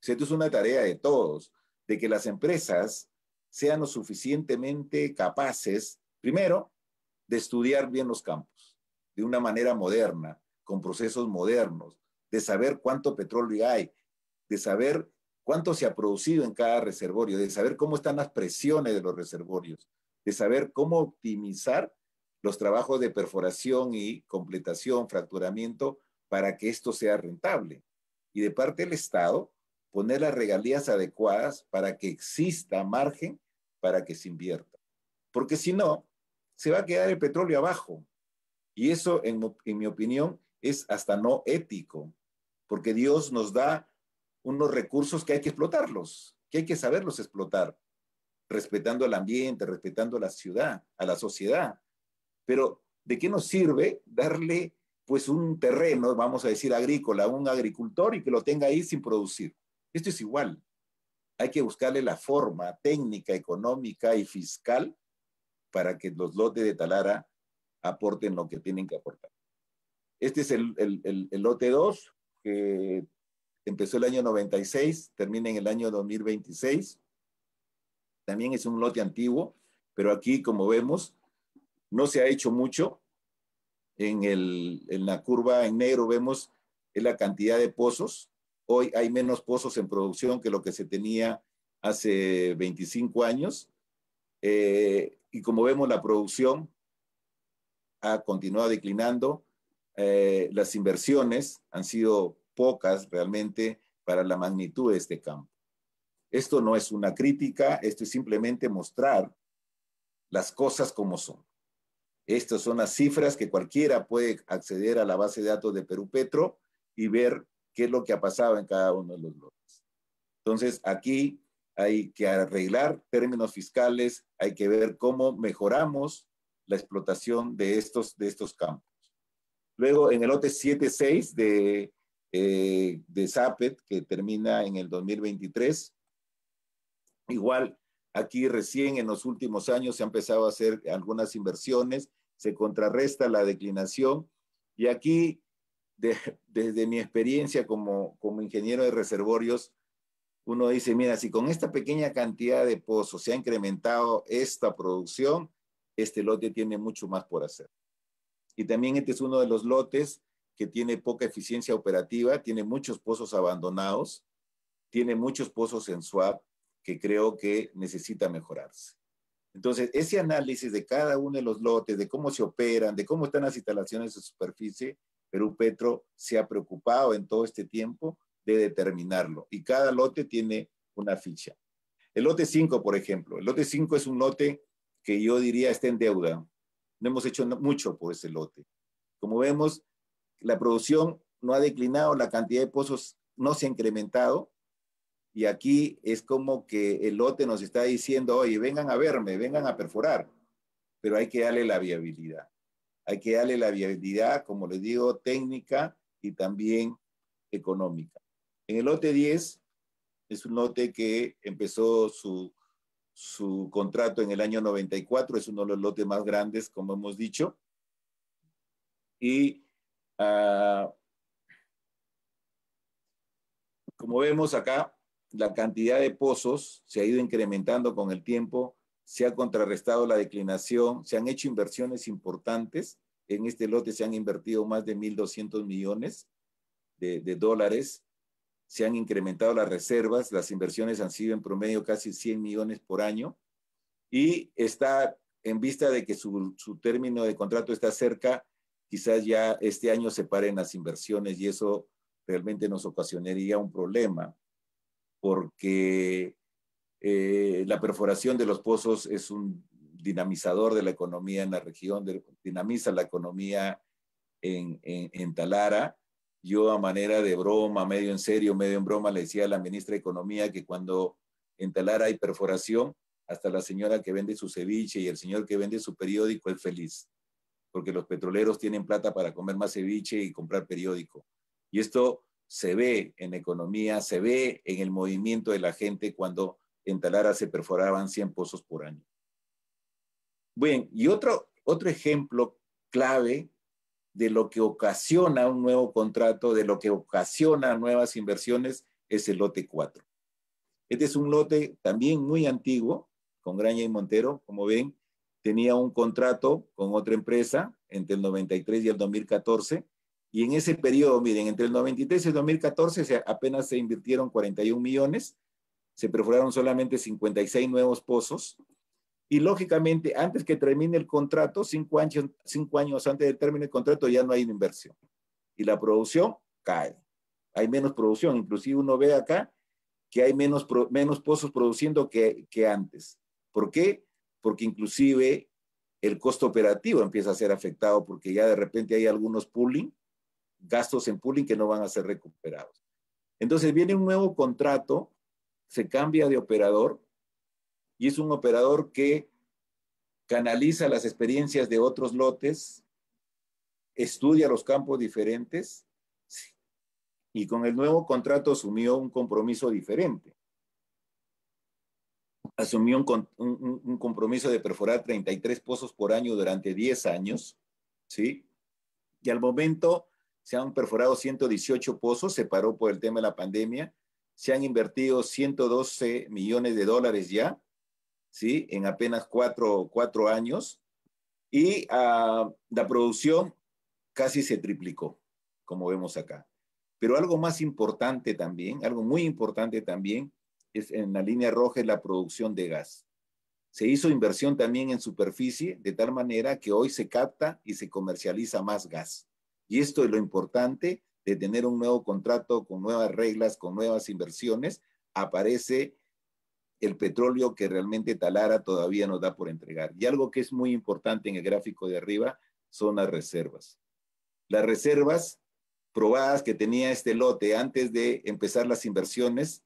Esto es una tarea de todos, de que las empresas sean lo suficientemente capaces, primero, de estudiar bien los campos, de una manera moderna, con procesos modernos, de saber cuánto petróleo hay, de saber cuánto se ha producido en cada reservorio, de saber cómo están las presiones de los reservorios, de saber cómo optimizar los trabajos de perforación y completación, fracturamiento, para que esto sea rentable. Y de parte del Estado, poner las regalías adecuadas para que exista margen para que se invierta. Porque si no, se va a quedar el petróleo abajo. Y eso, en mi opinión, es hasta no ético, porque Dios nos da unos recursos que hay que explotarlos, que hay que saberlos explotar, respetando al ambiente, respetando a la ciudad, a la sociedad. Pero, ¿de qué nos sirve darle pues un terreno, vamos a decir agrícola, a un agricultor y que lo tenga ahí sin producir? Esto es igual. Hay que buscarle la forma técnica, económica y fiscal para que los lotes de Talara aporten lo que tienen que aportar. Este es el lote 2, que empezó el año 96, termina en el año 2026. También es un lote antiguo, pero aquí, como vemos, no se ha hecho mucho. En la curva en negro vemos la cantidad de pozos. Hoy hay menos pozos en producción que lo que se tenía hace 25 años. Y como vemos, la producción ha continuado declinando. Las inversiones han sido pocas realmente para la magnitud de este campo. Esto no es una crítica, esto es simplemente mostrar las cosas como son. Estas son las cifras que cualquiera puede acceder a la base de datos de Perú Petro y ver qué es lo que ha pasado en cada uno de los lotes. Entonces, aquí hay que arreglar términos fiscales, hay que ver cómo mejoramos la explotación de estos campos. Luego, en el lote 7.6 de Zapet, que termina en el 2023, igual, aquí recién en los últimos años se ha empezado a hacer algunas inversiones, se contrarresta la declinación, y aquí, desde mi experiencia como ingeniero de reservorios, uno dice, mira, si con esta pequeña cantidad de pozos se ha incrementado esta producción, este lote tiene mucho más por hacer. Y también este es uno de los lotes que tiene poca eficiencia operativa, tiene muchos pozos abandonados, tiene muchos pozos en swap, que creo que necesita mejorarse. Entonces, ese análisis de cada uno de los lotes, de cómo se operan, de cómo están las instalaciones de superficie, Perú Petro se ha preocupado en todo este tiempo de determinarlo. Y cada lote tiene una ficha. El lote 5, por ejemplo. El lote 5 es un lote que yo diría está en deuda. No hemos hecho mucho por ese lote. Como vemos, la producción no ha declinado, la cantidad de pozos no se ha incrementado, y aquí es como que el lote nos está diciendo, oye, vengan a verme, vengan a perforar, pero hay que darle la viabilidad. Hay que darle la viabilidad, como les digo, técnica y también económica. En el lote 10 es un lote que empezó su contrato en el año 94, es uno de los lotes más grandes, como hemos dicho, y como vemos acá, la cantidad de pozos se ha ido incrementando con el tiempo, se ha contrarrestado la declinación, se han hecho inversiones importantes. En este lote se han invertido más de 1.200 millones de dólares, se han incrementado las reservas, las inversiones han sido en promedio casi 100 millones por año, y está en vista de que su término de contrato está cerca, quizás ya este año se paren las inversiones, y eso realmente nos ocasionaría un problema, porque la perforación de los pozos es un dinamizador de la economía en la región, dinamiza la economía en Talara. Yo, a manera de broma, medio en serio, medio en broma, le decía a la ministra de Economía que cuando en Talara hay perforación, hasta la señora que vende su ceviche y el señor que vende su periódico es feliz, porque los petroleros tienen plata para comer más ceviche y comprar periódico. Y esto se ve en economía, se ve en el movimiento de la gente cuando en Talara se perforaban 100 pozos por año. Bien, y otro ejemplo clave de lo que ocasiona un nuevo contrato, de lo que ocasiona nuevas inversiones, es el lote 4. Este es un lote también muy antiguo, con Graña y Montero, como ven, tenía un contrato con otra empresa entre el 93 y el 2014, y en ese periodo, miren, entre el 93 y el 2014 apenas se invirtieron 41 millones, se perforaron solamente 56 nuevos pozos, y lógicamente antes que termine el contrato, 5 años antes del término del contrato, ya no hay inversión, y la producción cae, hay menos producción, inclusive uno ve acá que hay menos pozos produciendo que antes. ¿Por qué? Porque inclusive el costo operativo empieza a ser afectado, porque ya de repente hay algunos pooling, gastos en pooling que no van a ser recuperados. Entonces viene un nuevo contrato, se cambia de operador, y es un operador que canaliza las experiencias de otros lotes, estudia los campos diferentes, y con el nuevo contrato asumió un compromiso diferente. Asumió un compromiso de perforar 33 pozos por año durante 10 años, ¿sí? Y al momento se han perforado 118 pozos, se paró por el tema de la pandemia, se han invertido 112 millones de dólares ya, ¿sí? En apenas cuatro años, y la producción casi se triplicó, como vemos acá. Pero algo más importante también, algo muy importante también, es en la línea roja es la producción de gas. Se hizo inversión también en superficie, de tal manera que hoy se capta y se comercializa más gas. Y esto es lo importante de tener un nuevo contrato con nuevas reglas, con nuevas inversiones. Aparece el petróleo que realmente Talara todavía nos da por entregar. Y algo que es muy importante en el gráfico de arriba son las reservas. Las reservas probadas que tenía este lote antes de empezar las inversiones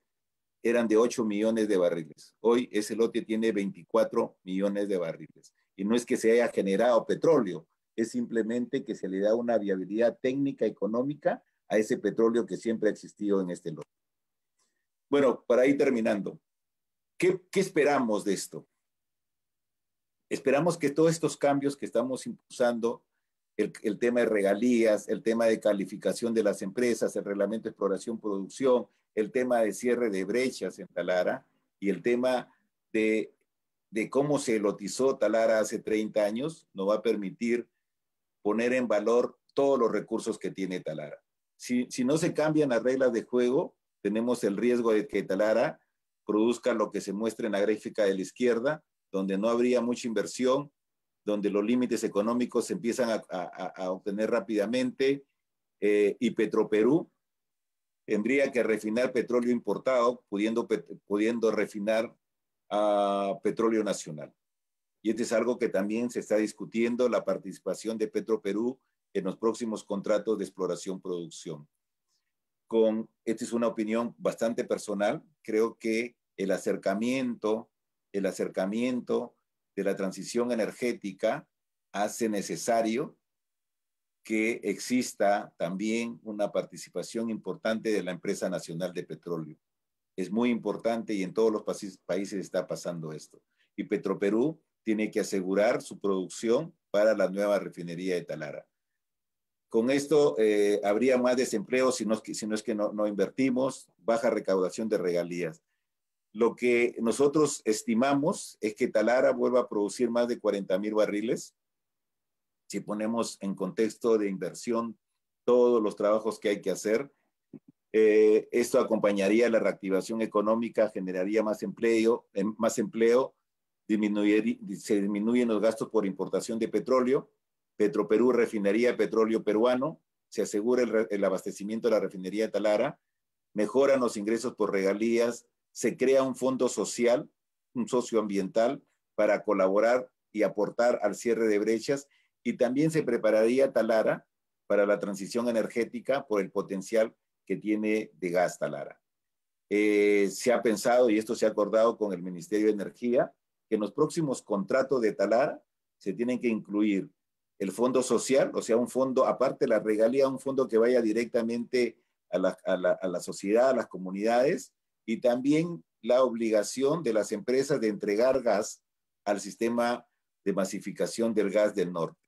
eran de 8 millones de barriles. Hoy ese lote tiene 24 millones de barriles. Y no es que se haya generado petróleo, es simplemente que se le da una viabilidad técnica, económica a ese petróleo que siempre ha existido en este lote. Bueno, para ir terminando, ¿qué esperamos de esto? Esperamos que todos estos cambios que estamos impulsando, el tema de regalías, el tema de calificación de las empresas, el reglamento de exploración-producción, el tema de cierre de brechas en Talara y el tema de cómo se lotizó Talara hace 30 años, nos va a permitir poner en valor todos los recursos que tiene Talara. Si no se cambian las reglas de juego, tenemos el riesgo de que Talara produzca lo que se muestra en la gráfica de la izquierda, donde no habría mucha inversión, donde los límites económicos se empiezan a obtener rápidamente, y Petroperú tendría que refinar petróleo importado, pudiendo refinar petróleo nacional. Y este es algo que también se está discutiendo, la participación de Petroperú en los próximos contratos de exploración-producción. Esta es una opinión bastante personal, creo que el acercamiento de la transición energética hace necesario que exista también una participación importante de la Empresa Nacional de Petróleo. Es muy importante y en todos los países está pasando esto. Y Petroperú tiene que asegurar su producción para la nueva refinería de Talara. Con esto habría más desempleo si no es que no invertimos, baja recaudación de regalías. Lo que nosotros estimamos es que Talara vuelva a producir más de 40,000 barriles. Si ponemos en contexto de inversión todos los trabajos que hay que hacer, esto acompañaría la reactivación económica, generaría más empleo, se disminuyen los gastos por importación de petróleo, Petroperú refinaría petróleo peruano, se asegura el abastecimiento de la refinería de Talara, mejoran los ingresos por regalías, se crea un fondo social, un socioambiental para colaborar y aportar al cierre de brechas, y también se prepararía Talara para la transición energética por el potencial que tiene de gas Talara. Se ha pensado, y esto se ha acordado con el Ministerio de Energía, que en los próximos contratos de Talara se tienen que incluir el fondo social, o sea, un fondo, aparte de la regalía, un fondo que vaya directamente a la sociedad, a las comunidades, y también la obligación de las empresas de entregar gas al sistema de masificación del gas del norte.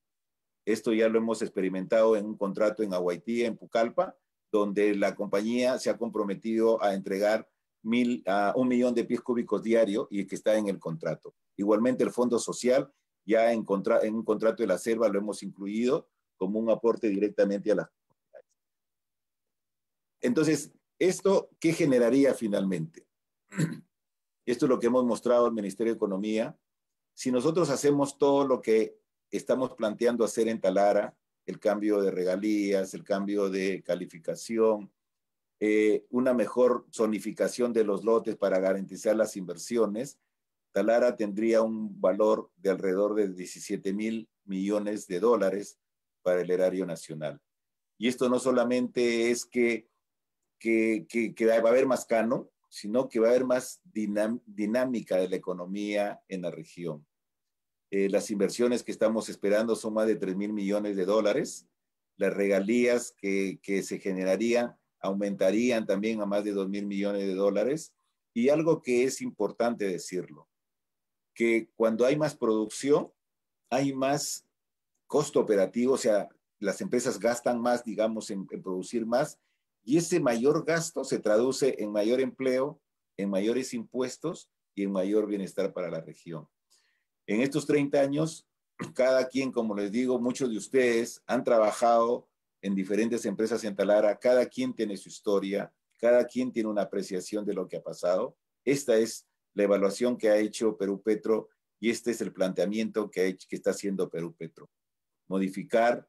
Esto ya lo hemos experimentado en un contrato en Aguaitía, en Pucallpa, donde la compañía se ha comprometido a entregar 1 millón de pies cúbicos diario y que está en el contrato. Igualmente el Fondo Social, ya en un contrato de la selva lo hemos incluido como un aporte directamente a las comunidades. Entonces, ¿esto qué generaría finalmente? Esto es lo que hemos mostrado al Ministerio de Economía. Si nosotros hacemos todo lo que estamos planteando hacer en Talara, el cambio de regalías, el cambio de calificación, una mejor zonificación de los lotes para garantizar las inversiones, Talara tendría un valor de alrededor de 17,000 millones de dólares para el erario nacional. Y esto no solamente es que va a haber más canon, sino que va a haber más dinámica de la economía en la región. Las inversiones que estamos esperando son más de 3,000 millones de dólares. Las regalías que se generarían aumentarían también a más de 2,000 millones de dólares. Y algo que es importante decirlo, que cuando hay más producción, hay más costo operativo, o sea, las empresas gastan más, digamos, en producir más, y ese mayor gasto se traduce en mayor empleo, en mayores impuestos y en mayor bienestar para la región. En estos 30 años, cada quien, como les digo, muchos de ustedes han trabajado en diferentes empresas en Talara, cada quien tiene su historia, cada quien tiene una apreciación de lo que ha pasado. Esta es la evaluación que ha hecho Perú Petro y este es el planteamiento que está haciendo Perú Petro. Modificar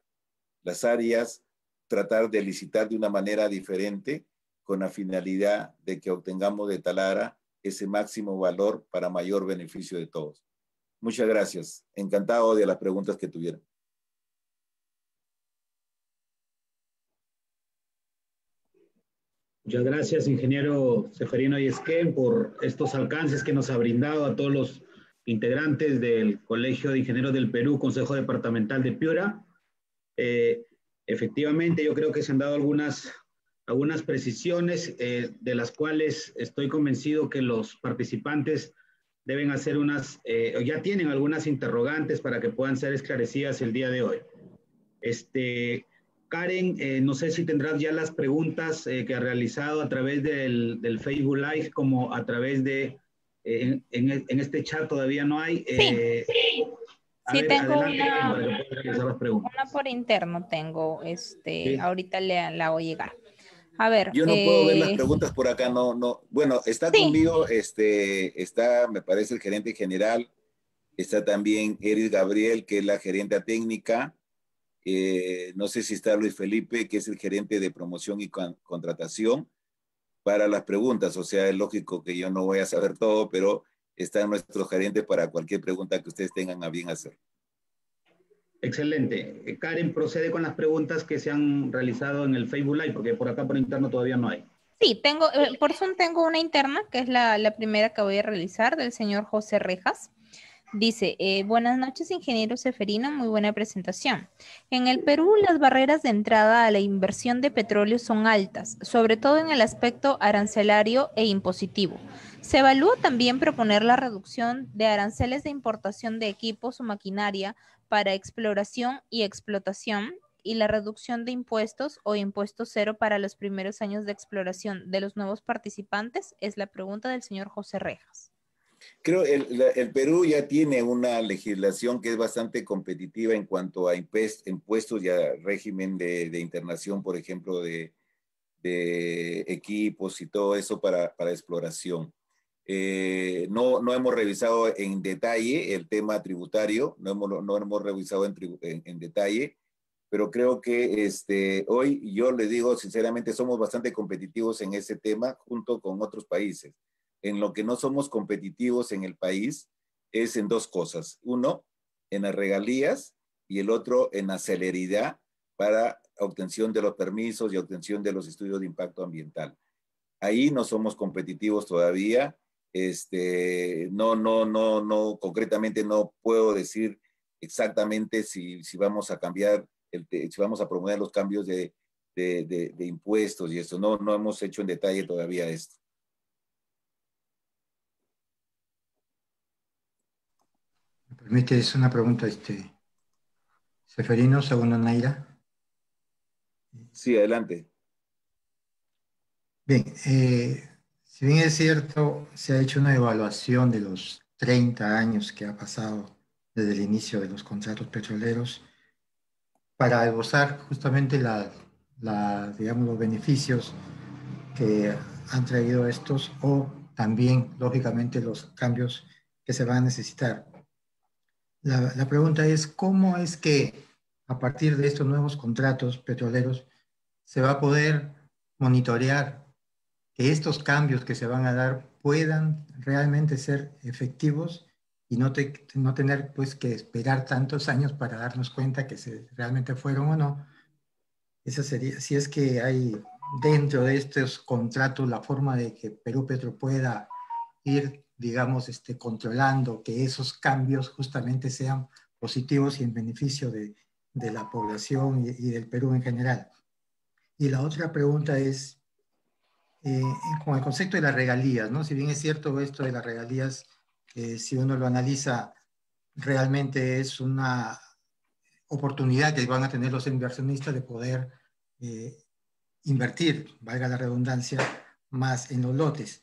las áreas, tratar de licitar de una manera diferente con la finalidad de que obtengamos de Talara ese máximo valor para mayor beneficio de todos. Muchas gracias. Encantado de las preguntas que tuvieron. Muchas gracias, ingeniero Ceferino Yesquén, por estos alcances que nos ha brindado a todos los integrantes del Colegio de Ingenieros del Perú, Consejo Departamental de Piura. Efectivamente, yo creo que se han dado algunas precisiones de las cuales estoy convencido que los participantes deben hacer ya tienen algunas interrogantes para que puedan ser esclarecidas el día de hoy. Karen, no sé si tendrás ya las preguntas que ha realizado a través del Facebook Live, como a través de, en este chat todavía no hay. Sí, tengo una por interno, tengo, Sí. ahorita la hago llegar. A ver. Yo no puedo ver las preguntas por acá, no. Bueno, está Sí. conmigo, está, me parece, el gerente general, está también Eris Gabriel, que es la gerente técnica, no sé si está Luis Felipe, que es el gerente de promoción y contratación, para las preguntas. O sea, es lógico que yo no voy a saber todo, pero está nuestro gerente para cualquier pregunta que ustedes tengan a bien hacer. Excelente. Karen, procede con las preguntas que se han realizado en el Facebook Live, porque por acá por interno todavía no hay. Sí, por Zoom tengo una interna, que es la primera que voy a realizar, del señor José Rejas. Dice, buenas noches, ingeniero Ceferino, muy buena presentación. En el Perú, las barreras de entrada a la inversión de petróleo son altas, sobre todo en el aspecto arancelario e impositivo. ¿Se evalúa también proponer la reducción de aranceles de importación de equipos o maquinaria para exploración y explotación y la reducción de impuestos o impuesto cero para los primeros años de exploración de los nuevos participantes? Es la pregunta del señor José Rejas. Creo el Perú ya tiene una legislación que es bastante competitiva en cuanto a impuestos y a régimen de internación, por ejemplo, de equipos y todo eso para exploración. No hemos revisado en detalle el tema tributario, no hemos revisado en detalle, pero creo que hoy yo les digo sinceramente somos bastante competitivos en ese tema junto con otros países. En lo que no somos competitivos en el país es en dos cosas. Uno, en las regalías y el otro en la celeridad para obtención de los permisos y obtención de los estudios de impacto ambiental. Ahí no somos competitivos todavía. Concretamente no puedo decir exactamente si vamos a cambiar, si vamos a promover los cambios de impuestos y eso. No hemos hecho en detalle todavía esto. ¿Me permites una pregunta, Ceferino, segundo Naira? Sí, adelante. Bien, si bien es cierto, se ha hecho una evaluación de los 30 años que ha pasado desde el inicio de los contratos petroleros para esbozar justamente digamos, los beneficios que han traído estos o también, lógicamente, los cambios que se van a necesitar. La pregunta es, ¿cómo es que a partir de estos nuevos contratos petroleros se va a poder monitorear que estos cambios que se van a dar puedan realmente ser efectivos y no tener pues que esperar tantos años para darnos cuenta que realmente fueron o no? Esa sería, si es que hay dentro de estos contratos la forma de que Perú Petro pueda ir, digamos, controlando que esos cambios justamente sean positivos y en beneficio de la población y del Perú en general. Y la otra pregunta es, con el concepto de las regalías, ¿no? Si bien es cierto esto de las regalías, si uno lo analiza, realmente es oportunidad que van a tener los inversionistas de poder invertir, valga la redundancia, más en los lotes.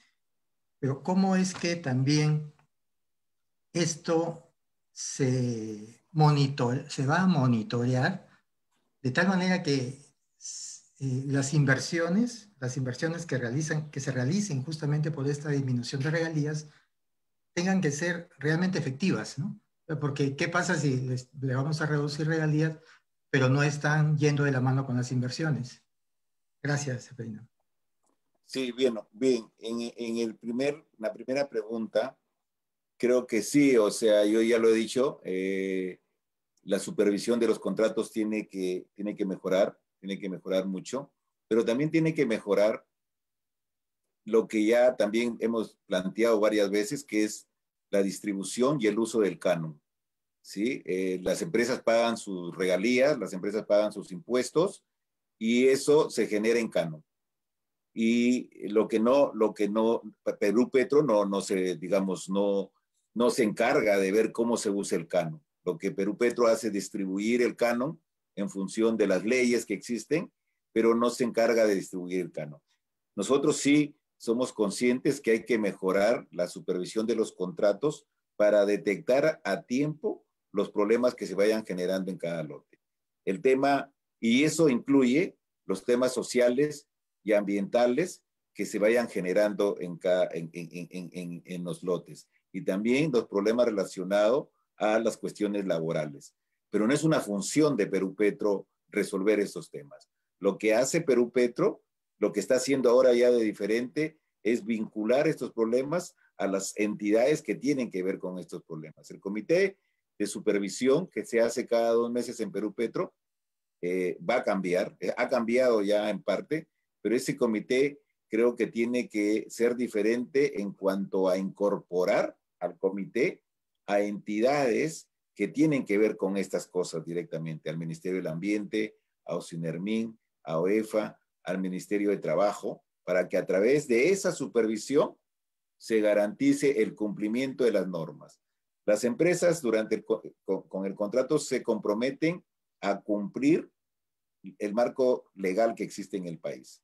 Pero ¿cómo es que también esto se va a monitorear de tal manera que las inversiones que se realicen justamente por esta disminución de regalías tengan que ser realmente efectivas, ¿no? Porque ¿qué pasa si le vamos a reducir regalías, pero no están yendo de la mano con las inversiones? Gracias, Severino. Sí, bien. La primera pregunta, creo que sí, o sea, yo ya lo he dicho, la supervisión de los contratos tiene que mejorar mucho, pero también tiene que mejorar lo que ya también hemos planteado varias veces, que es la distribución y el uso del canon. ¿Sí? Las empresas pagan sus regalías, las empresas pagan sus impuestos y eso se genera en canon. Y Perú Petro no se, digamos, no se encarga de ver cómo se usa el canon. Lo que Perú Petro hace es distribuir el canon en función de las leyes que existen, pero no se encarga de distribuir el canon. Nosotros sí somos conscientes que hay que mejorar la supervisión de los contratos para detectar a tiempo los problemas que se vayan generando en cada lote. El tema, y eso incluye los temas sociales y ambientales que se vayan generando en los lotes. Y también los problemas relacionados a las cuestiones laborales. Pero no es una función de Perú Petro resolver esos temas. Lo que hace Perú Petro, lo que está haciendo ahora ya de diferente, es vincular estos problemas a las entidades que tienen que ver con estos problemas. El comité de supervisión que se hace cada 2 meses en Perú Petro va a cambiar, ha cambiado ya en parte, pero ese comité creo que tiene que ser diferente en cuanto a incorporar al comité a entidades que tienen que ver con estas cosas directamente, al Ministerio del Ambiente, a OSINERMIN, a OEFA, al Ministerio de Trabajo, para que a través de esa supervisión se garantice el cumplimiento de las normas. Las empresas con el contrato se comprometen a cumplir el marco legal que existe en el país,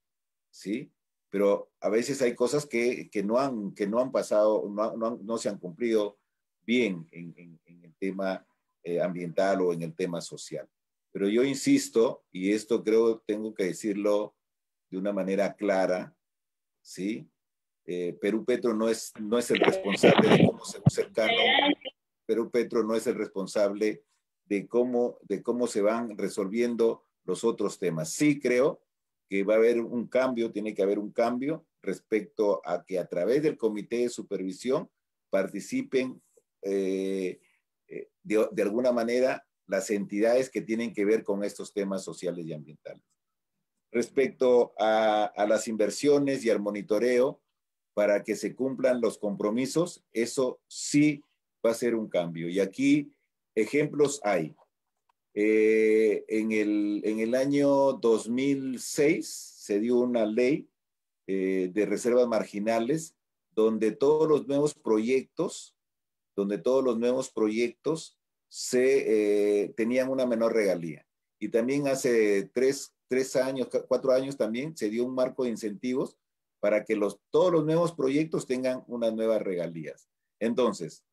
¿sí? Pero a veces hay cosas que no han pasado, no se han cumplido bien en el tema ambiental o en el tema social. Pero yo insisto, y esto creo tengo que decirlo de una manera clara, ¿sí? Perú Petro no es el responsable de cómo se usa el canon. Perú Petro no es el responsable de cómo se van resolviendo los otros temas. Sí creo que va a haber un cambio, tiene que haber un cambio respecto a que a través del comité de supervisión participen de alguna manera las entidades que tienen que ver con estos temas sociales y ambientales. Respecto a las inversiones y al monitoreo para que se cumplan los compromisos, eso sí va a ser un cambio. Y aquí ejemplos hay. En el año 2006 se dio una ley de reservas marginales donde todos los nuevos proyectos tenían una menor regalía. Y también hace 4 años también se dio un marco de incentivos para que todos los nuevos proyectos tengan unas nuevas regalías. Entonces,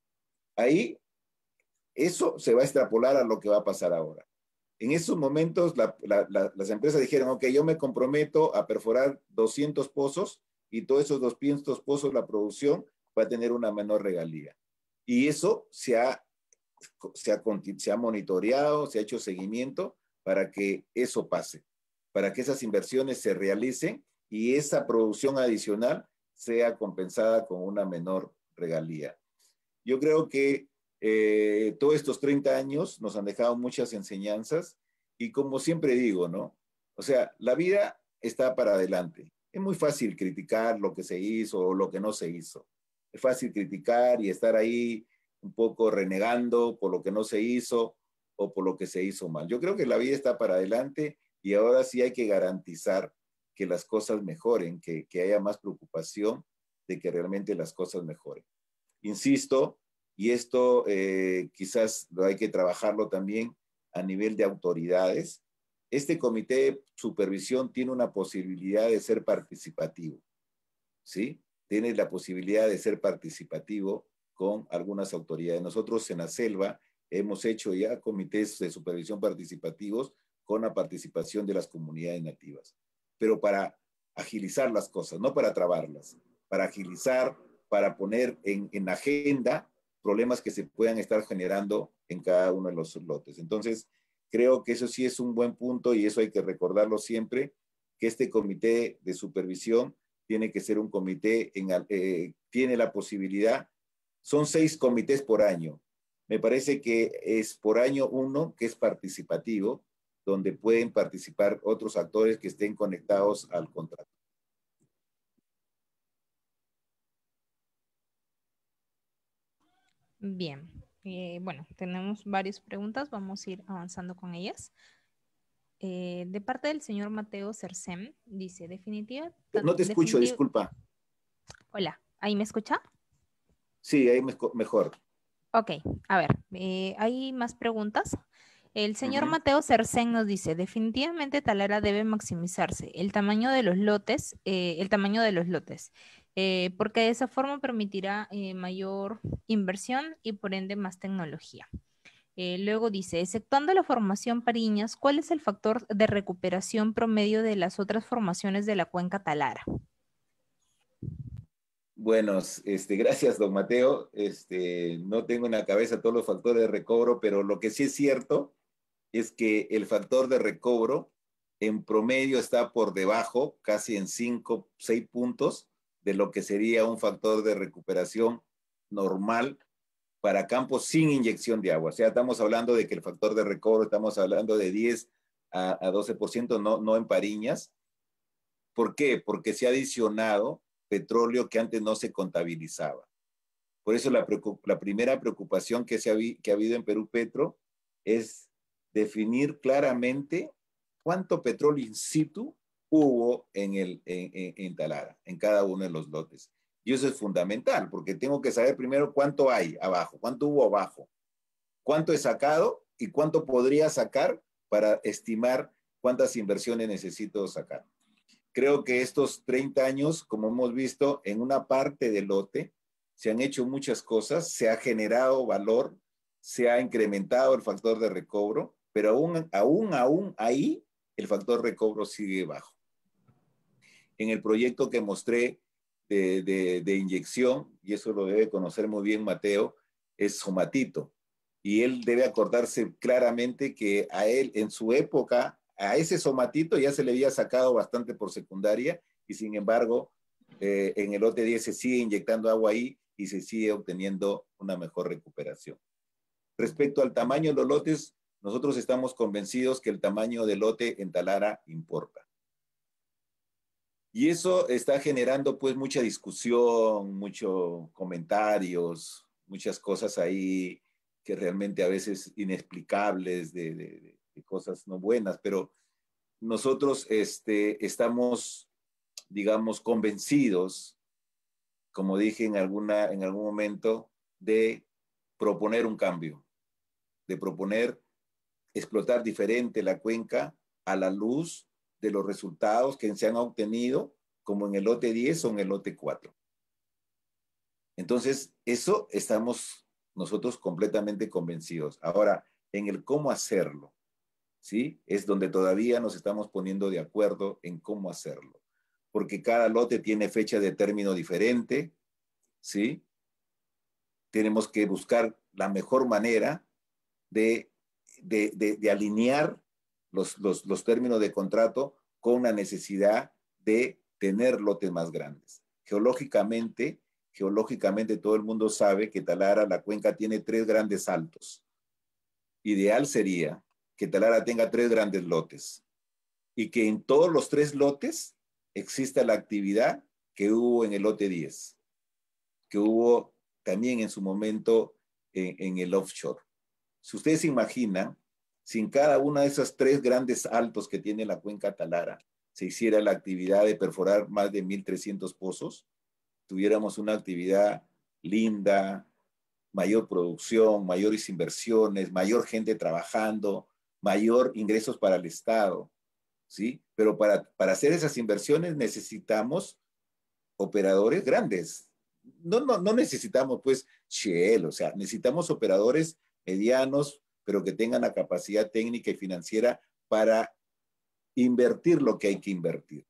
ahí eso se va a extrapolar a lo que va a pasar ahora. En esos momentos las empresas dijeron, ok, yo me comprometo a perforar 200 pozos y todos esos 200 pozos, la producción va a tener una menor regalía. Y eso se ha monitoreado, se ha hecho seguimiento para que eso pase, para que esas inversiones se realicen y esa producción adicional sea compensada con una menor regalía. Yo creo que todos estos 30 años nos han dejado muchas enseñanzas y como siempre digo, ¿no? O sea, la vida está para adelante. Es muy fácil criticar lo que se hizo o lo que no se hizo. Es fácil criticar y estar ahí un poco renegando por lo que no se hizo o por lo que se hizo mal. Yo creo que la vida está para adelante y ahora sí hay que garantizar que las cosas mejoren, que haya más preocupación de que realmente las cosas mejoren. Insisto, y esto quizás hay que trabajarlo también, a nivel de autoridades, este comité de supervisión tiene una posibilidad de ser participativo, ¿sí? Tiene la posibilidad de ser participativo con algunas autoridades. Nosotros en la selva hemos hecho ya comités de supervisión participativos con la participación de las comunidades nativas, pero para agilizar las cosas, no para trabarlas, para agilizar, para poner en agenda problemas que se puedan estar generando en cada uno de los lotes. Entonces, creo que eso sí es un buen punto y eso hay que recordarlo siempre, que este comité de supervisión tiene que ser un comité, tiene la posibilidad, son 6 comités por año. Me parece que es por año uno, que es participativo, donde pueden participar otros actores que estén conectados al contrato. Bien, bueno, tenemos varias preguntas, vamos a ir avanzando con ellas. De parte del señor Mateo Cercem, dice, No te escucho, disculpa. Hola, ¿ahí me escucha? Sí, ahí mejor. Ok, a ver, hay más preguntas. El señor Mateo Cercén nos dice, definitivamente Talara debe maximizarse el tamaño de los lotes, porque de esa forma permitirá mayor inversión y por ende más tecnología. Luego dice, exceptuando la formación Pariñas, ¿cuál es el factor de recuperación promedio de las otras formaciones de la cuenca Talara? Bueno, gracias, don Mateo. No tengo en la cabeza todos los factores de recobro, pero lo que sí es cierto es que el factor de recobro en promedio está por debajo, casi en 5, 6 puntos, de lo que sería un factor de recuperación normal para campos sin inyección de agua. O sea, estamos hablando de que el factor de recobro, estamos hablando de 10 a 12%, no en Pariñas. ¿Por qué? Porque se ha adicionado petróleo que antes no se contabilizaba. Por eso la primera preocupación que ha habido en Perú Petro es definir claramente cuánto petróleo in situ hubo en Talara, en cada uno de los lotes. Y eso es fundamental, porque tengo que saber primero cuánto hay abajo, cuánto hubo abajo, cuánto he sacado y cuánto podría sacar para estimar cuántas inversiones necesito sacar. Creo que estos 30 años, como hemos visto, en una parte del lote se han hecho muchas cosas, se ha generado valor, se ha incrementado el factor de recobro, pero aún ahí el factor de recobro sigue bajo. En el proyecto que mostré de inyección, y eso lo debe conocer muy bien Mateo, es Somatito. Y él debe acordarse claramente que a él, en su época, a ese Somatito ya se le había sacado bastante por secundaria, y sin embargo, en el lote 10 se sigue inyectando agua ahí y se sigue obteniendo una mejor recuperación. Respecto al tamaño de los lotes, nosotros estamos convencidos que el tamaño del lote en Talara importa. Y eso está generando pues mucha discusión, muchos comentarios, muchas cosas ahí que realmente a veces inexplicables de cosas no buenas, pero nosotros estamos, digamos, convencidos, como dije en algún momento, de proponer un cambio, de proponer explotar diferente la cuenca a la luz de los resultados que se han obtenido, como en el lote 10 o en el lote 4. Entonces, eso estamos nosotros completamente convencidos. Ahora, en el cómo hacerlo, ¿sí? Es donde todavía nos estamos poniendo de acuerdo en cómo hacerlo. Porque cada lote tiene fecha de término diferente, ¿sí? Tenemos que buscar la mejor manera de alinear los términos de contrato con la necesidad de tener lotes más grandes. Geológicamente todo el mundo sabe que Talara, la cuenca, tiene 3 grandes saltos. Ideal sería que Talara tenga 3 grandes lotes y que en todos los 3 lotes exista la actividad que hubo en el lote 10, que hubo también en su momento en el offshore. Si ustedes se imaginan, si en cada una de esas 3 grandes altos que tiene la cuenca Talara se hiciera la actividad de perforar más de 1,300 pozos, tuviéramos una actividad linda, mayor producción, mayores inversiones, mayor gente trabajando, mayor ingresos para el Estado, ¿sí? Pero para hacer esas inversiones necesitamos operadores grandes. No necesitamos, pues, Shell, o sea, necesitamos operadores medianos, pero que tengan la capacidad técnica y financiera para invertir lo que hay que invertir.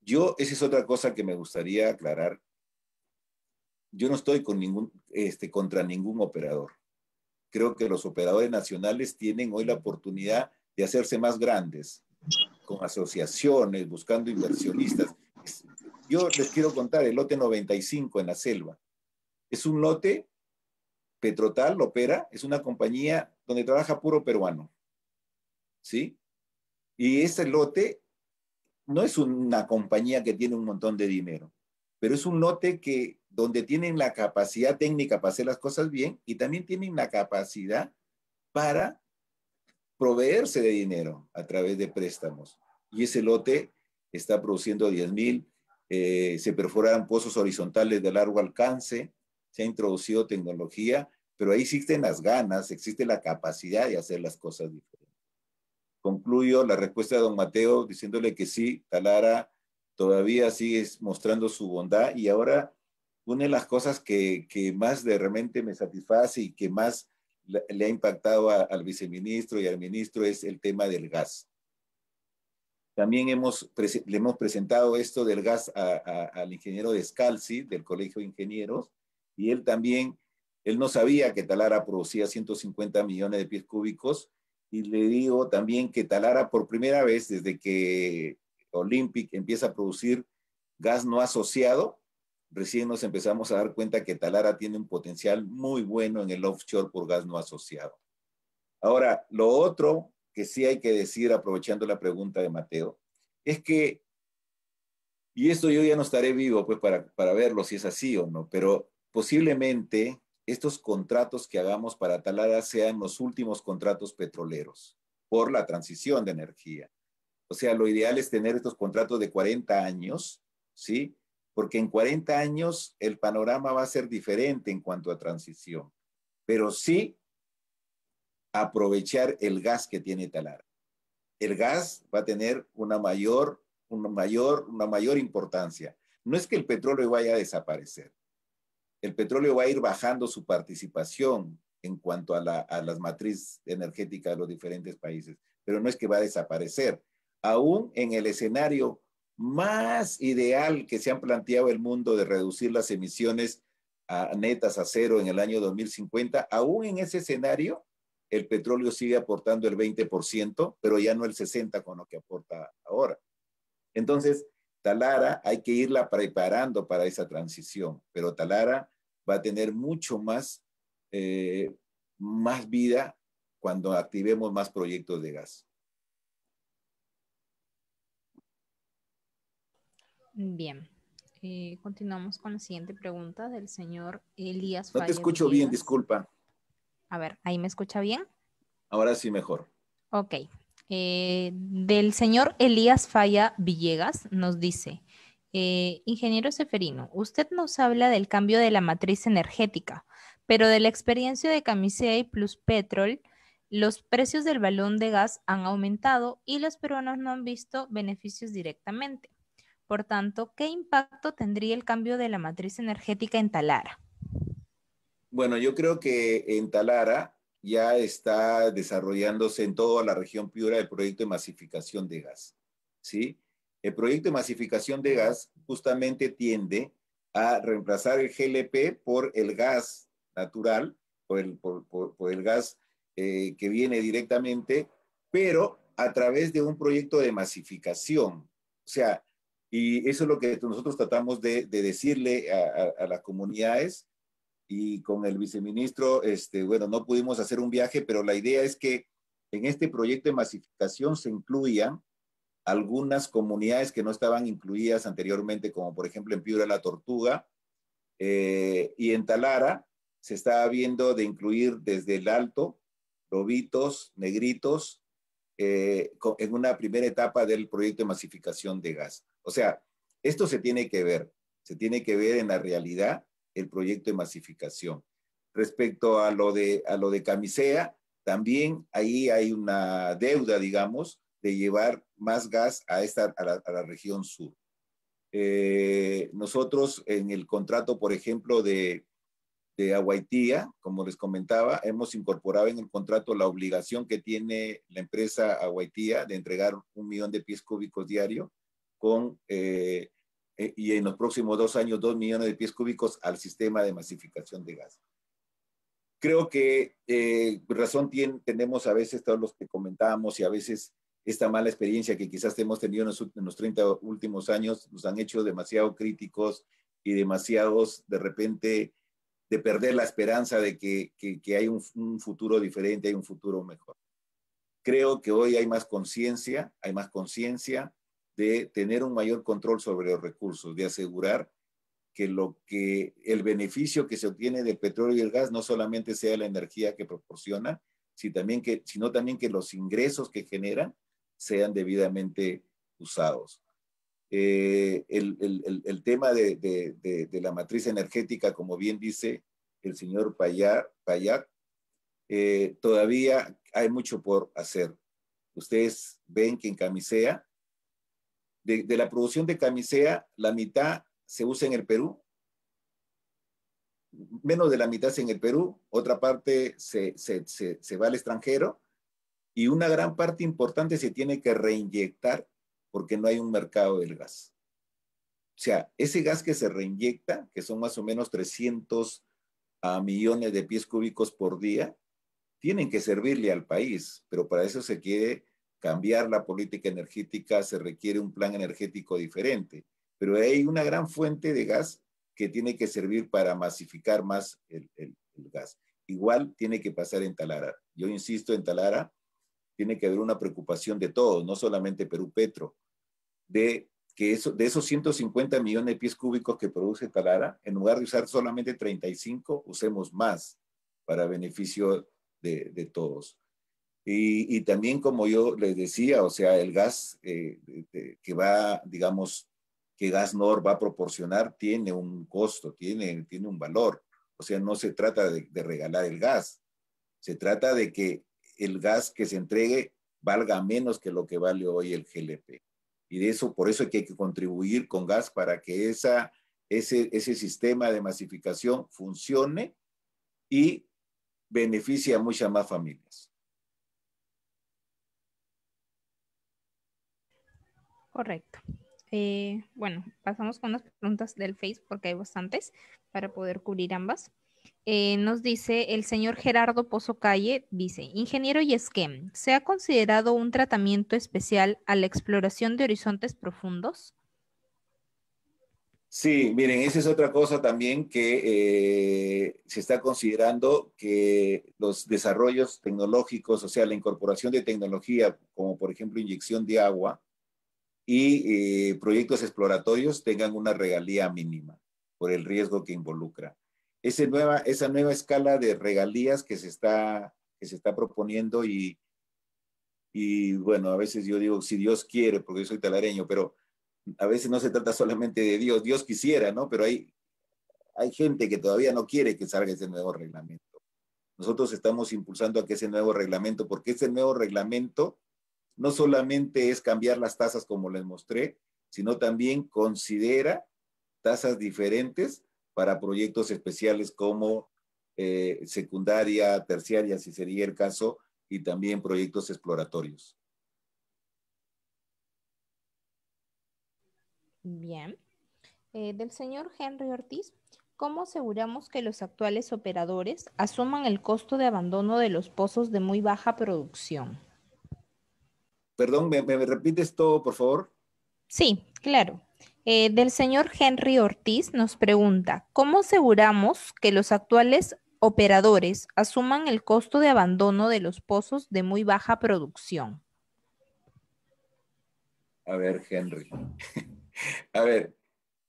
Esa es otra cosa que me gustaría aclarar. Yo no estoy contra ningún operador. Creo que los operadores nacionales tienen hoy la oportunidad de hacerse más grandes, con asociaciones, buscando inversionistas. Yo les quiero contar el lote 95 en la selva. Es un lote, Petrotal opera, es una compañía donde trabaja puro peruano, ¿sí? Y ese lote no es una compañía que tiene un montón de dinero, pero es un lote donde tienen la capacidad técnica para hacer las cosas bien y también tienen la capacidad para proveerse de dinero a través de préstamos. Y ese lote está produciendo 10,000, se perforan pozos horizontales de largo alcance, se ha introducido tecnología, pero ahí existen las ganas, existe la capacidad de hacer las cosas diferentes. Concluyo la respuesta de don Mateo diciéndole que sí, Talara todavía sigue mostrando su bondad y ahora una de las cosas que más de repente me satisface y que más le ha impactado al viceministro y al ministro es el tema del gas. También le hemos presentado esto del gas al ingeniero Descalzi del Colegio de Ingenieros y él no sabía que Talara producía 150 millones de pies cúbicos y le digo también que Talara por primera vez desde que Olympic empieza a producir gas no asociado, recién nos empezamos a dar cuenta que Talara tiene un potencial muy bueno en el offshore por gas no asociado. Ahora, lo otro que sí hay que decir, aprovechando la pregunta de Mateo, es que, y esto yo ya no estaré vivo pues para verlo si es así o no, pero posiblemente estos contratos que hagamos para Talara sean los últimos contratos petroleros por la transición de energía. O sea, lo ideal es tener estos contratos de 40 años, ¿sí? Porque en 40 años el panorama va a ser diferente en cuanto a transición, pero sí aprovechar el gas que tiene Talara. El gas va a tener una mayor importancia. No es que el petróleo vaya a desaparecer. El petróleo va a ir bajando su participación en cuanto a las matrices energéticas de los diferentes países, pero no es que va a desaparecer. Aún en el escenario más ideal que se han planteado el mundo de reducir las emisiones netas a cero en el año 2050, aún en ese escenario, el petróleo sigue aportando el 20%, pero ya no el 60% con lo que aporta ahora. Entonces, Talara hay que irla preparando para esa transición, pero Talara va a tener mucho más vida cuando activemos más proyectos de gas. Bien. Continuamos con la siguiente pregunta del señor Elías Falla. No te escucho bien, disculpa. A ver, ¿ahí me escucha bien? Ahora sí mejor. Ok. Del señor Elías Falla Villegas nos dice, ingeniero Seferino, usted nos habla del cambio de la matriz energética, pero de la experiencia de Camisea y Pluspetrol, los precios del balón de gas han aumentado y los peruanos no han visto beneficios directamente. Por tanto, ¿qué impacto tendría el cambio de la matriz energética en Talara? Bueno, yo creo que en Talara ya está desarrollándose en toda la región Piura el proyecto de masificación de gas, ¿sí? El proyecto de masificación de gas justamente tiende a reemplazar el GLP por el gas natural, por el gas que viene directamente, pero a través de un proyecto de masificación. O sea, y eso es lo que nosotros tratamos de decirle a las comunidades, y con el viceministro, bueno, no pudimos hacer un viaje, pero la idea es que en este proyecto de masificación se incluyan algunas comunidades que no estaban incluidas anteriormente, como por ejemplo en Piura La Tortuga, y en Talara se estaba viendo de incluir desde el Alto, Lobitos, Negritos, en una primera etapa del proyecto de masificación de gas. O sea, esto se tiene que ver en la realidad el proyecto de masificación. Respecto a lo de Camisea, también ahí hay una deuda, digamos, de llevar más gas a la región sur. Nosotros en el contrato, por ejemplo, de Aguaitía, como les comentaba, hemos incorporado en el contrato la obligación que tiene la empresa Aguaitía de entregar 1 millón de pies cúbicos diario y en los próximos 2 años 2 millones de pies cúbicos al sistema de masificación de gas. Creo que razón tenemos a veces todos los que comentábamos y a veces esta mala experiencia que quizás hemos tenido en los 30 últimos años nos han hecho demasiado críticos y demasiados de repente de perder la esperanza de que hay un futuro diferente, hay un futuro mejor. Creo que hoy hay más conciencia de tener un mayor control sobre los recursos, de asegurar que el beneficio que se obtiene del petróleo y el gas no solamente sea la energía que proporciona, sino también que los ingresos que generan sean debidamente usados. El tema de la matriz energética, como bien dice el señor Payat, todavía hay mucho por hacer. Ustedes ven que en Camisea, de la producción de Camisea, la mitad se usa en el Perú, menos de la mitad en el Perú, otra parte se va al extranjero y una gran parte importante se tiene que reinyectar porque no hay un mercado del gas. O sea, ese gas que se reinyecta, que son más o menos 300 millones de pies cúbicos por día, tienen que servirle al país, pero para eso se quiere cambiar la política energética, se requiere un plan energético diferente. Pero hay una gran fuente de gas que tiene que servir para masificar más el gas. Igual tiene que pasar en Talara. Yo insisto, en Talara tiene que haber una preocupación de todos, no solamente Perú Petro, de esos 150 millones de pies cúbicos que produce Talara, en lugar de usar solamente 35, usemos más para beneficio de todos. Y también, como yo les decía, o sea, el gas que va, digamos, que Gas Nord va a proporcionar tiene un costo, tiene un valor. O sea, no se trata de regalar el gas, se trata de que el gas que se entregue valga menos que lo que vale hoy el GLP. Y por eso hay que contribuir con gas para que ese sistema de masificación funcione y beneficie a muchas más familias. Correcto. Bueno, pasamos con las preguntas del Facebook porque hay bastantes para poder cubrir ambas. Nos dice el señor Gerardo Pozo Calle, dice, ingeniero Yesquem, ¿se ha considerado un tratamiento especial a la exploración de horizontes profundos? Sí, miren, esa es otra cosa también que se está considerando, que los desarrollos tecnológicos, o sea, la incorporación de tecnología, como por ejemplo inyección de agua y proyectos exploratorios tengan una regalía mínima por el riesgo que involucra. Esa nueva escala de regalías que se está proponiendo y bueno, a veces yo digo, si Dios quiere, porque yo soy talareño, pero a veces no se trata solamente de Dios, Dios quisiera, ¿no? Pero hay gente que todavía no quiere que salga ese nuevo reglamento. Nosotros estamos impulsando a que ese nuevo reglamento, porque ese nuevo reglamento no solamente es cambiar las tasas como les mostré, sino también considera tasas diferentes para proyectos especiales como secundaria, terciaria, si sería el caso, y también proyectos exploratorios. Bien. Del señor Henry Ortiz, ¿cómo aseguramos que los actuales operadores asuman el costo de abandono de los pozos de muy baja producción? Perdón, ¿me repites todo, por favor? Sí, claro. Del señor Henry Ortiz nos pregunta, ¿cómo aseguramos que los actuales operadores asuman el costo de abandono de los pozos de muy baja producción? A ver, Henry. A ver,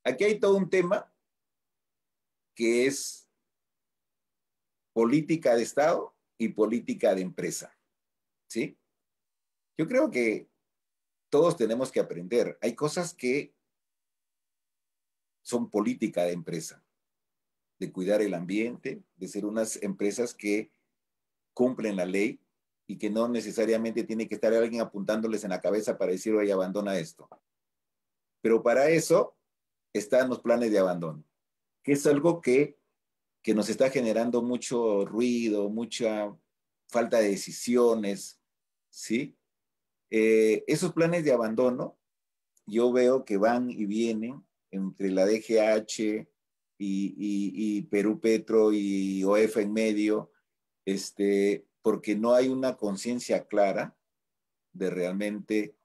aquí hay todo un tema que es política de Estado y política de empresa, ¿sí? Yo creo que todos tenemos que aprender. Hay cosas que son política de empresa, de cuidar el ambiente, de ser unas empresas que cumplen la ley, y que no necesariamente tiene que estar alguien apuntándoles en la cabeza para decir, oye, abandona esto. Pero para eso están los planes de abandono, que es algo que nos está generando mucho ruido, mucha falta de decisiones, ¿sí? Esos planes de abandono, yo veo que van y vienen entre la DGH y Perú Petro y OEF en medio, porque no hay una conciencia clara de realmente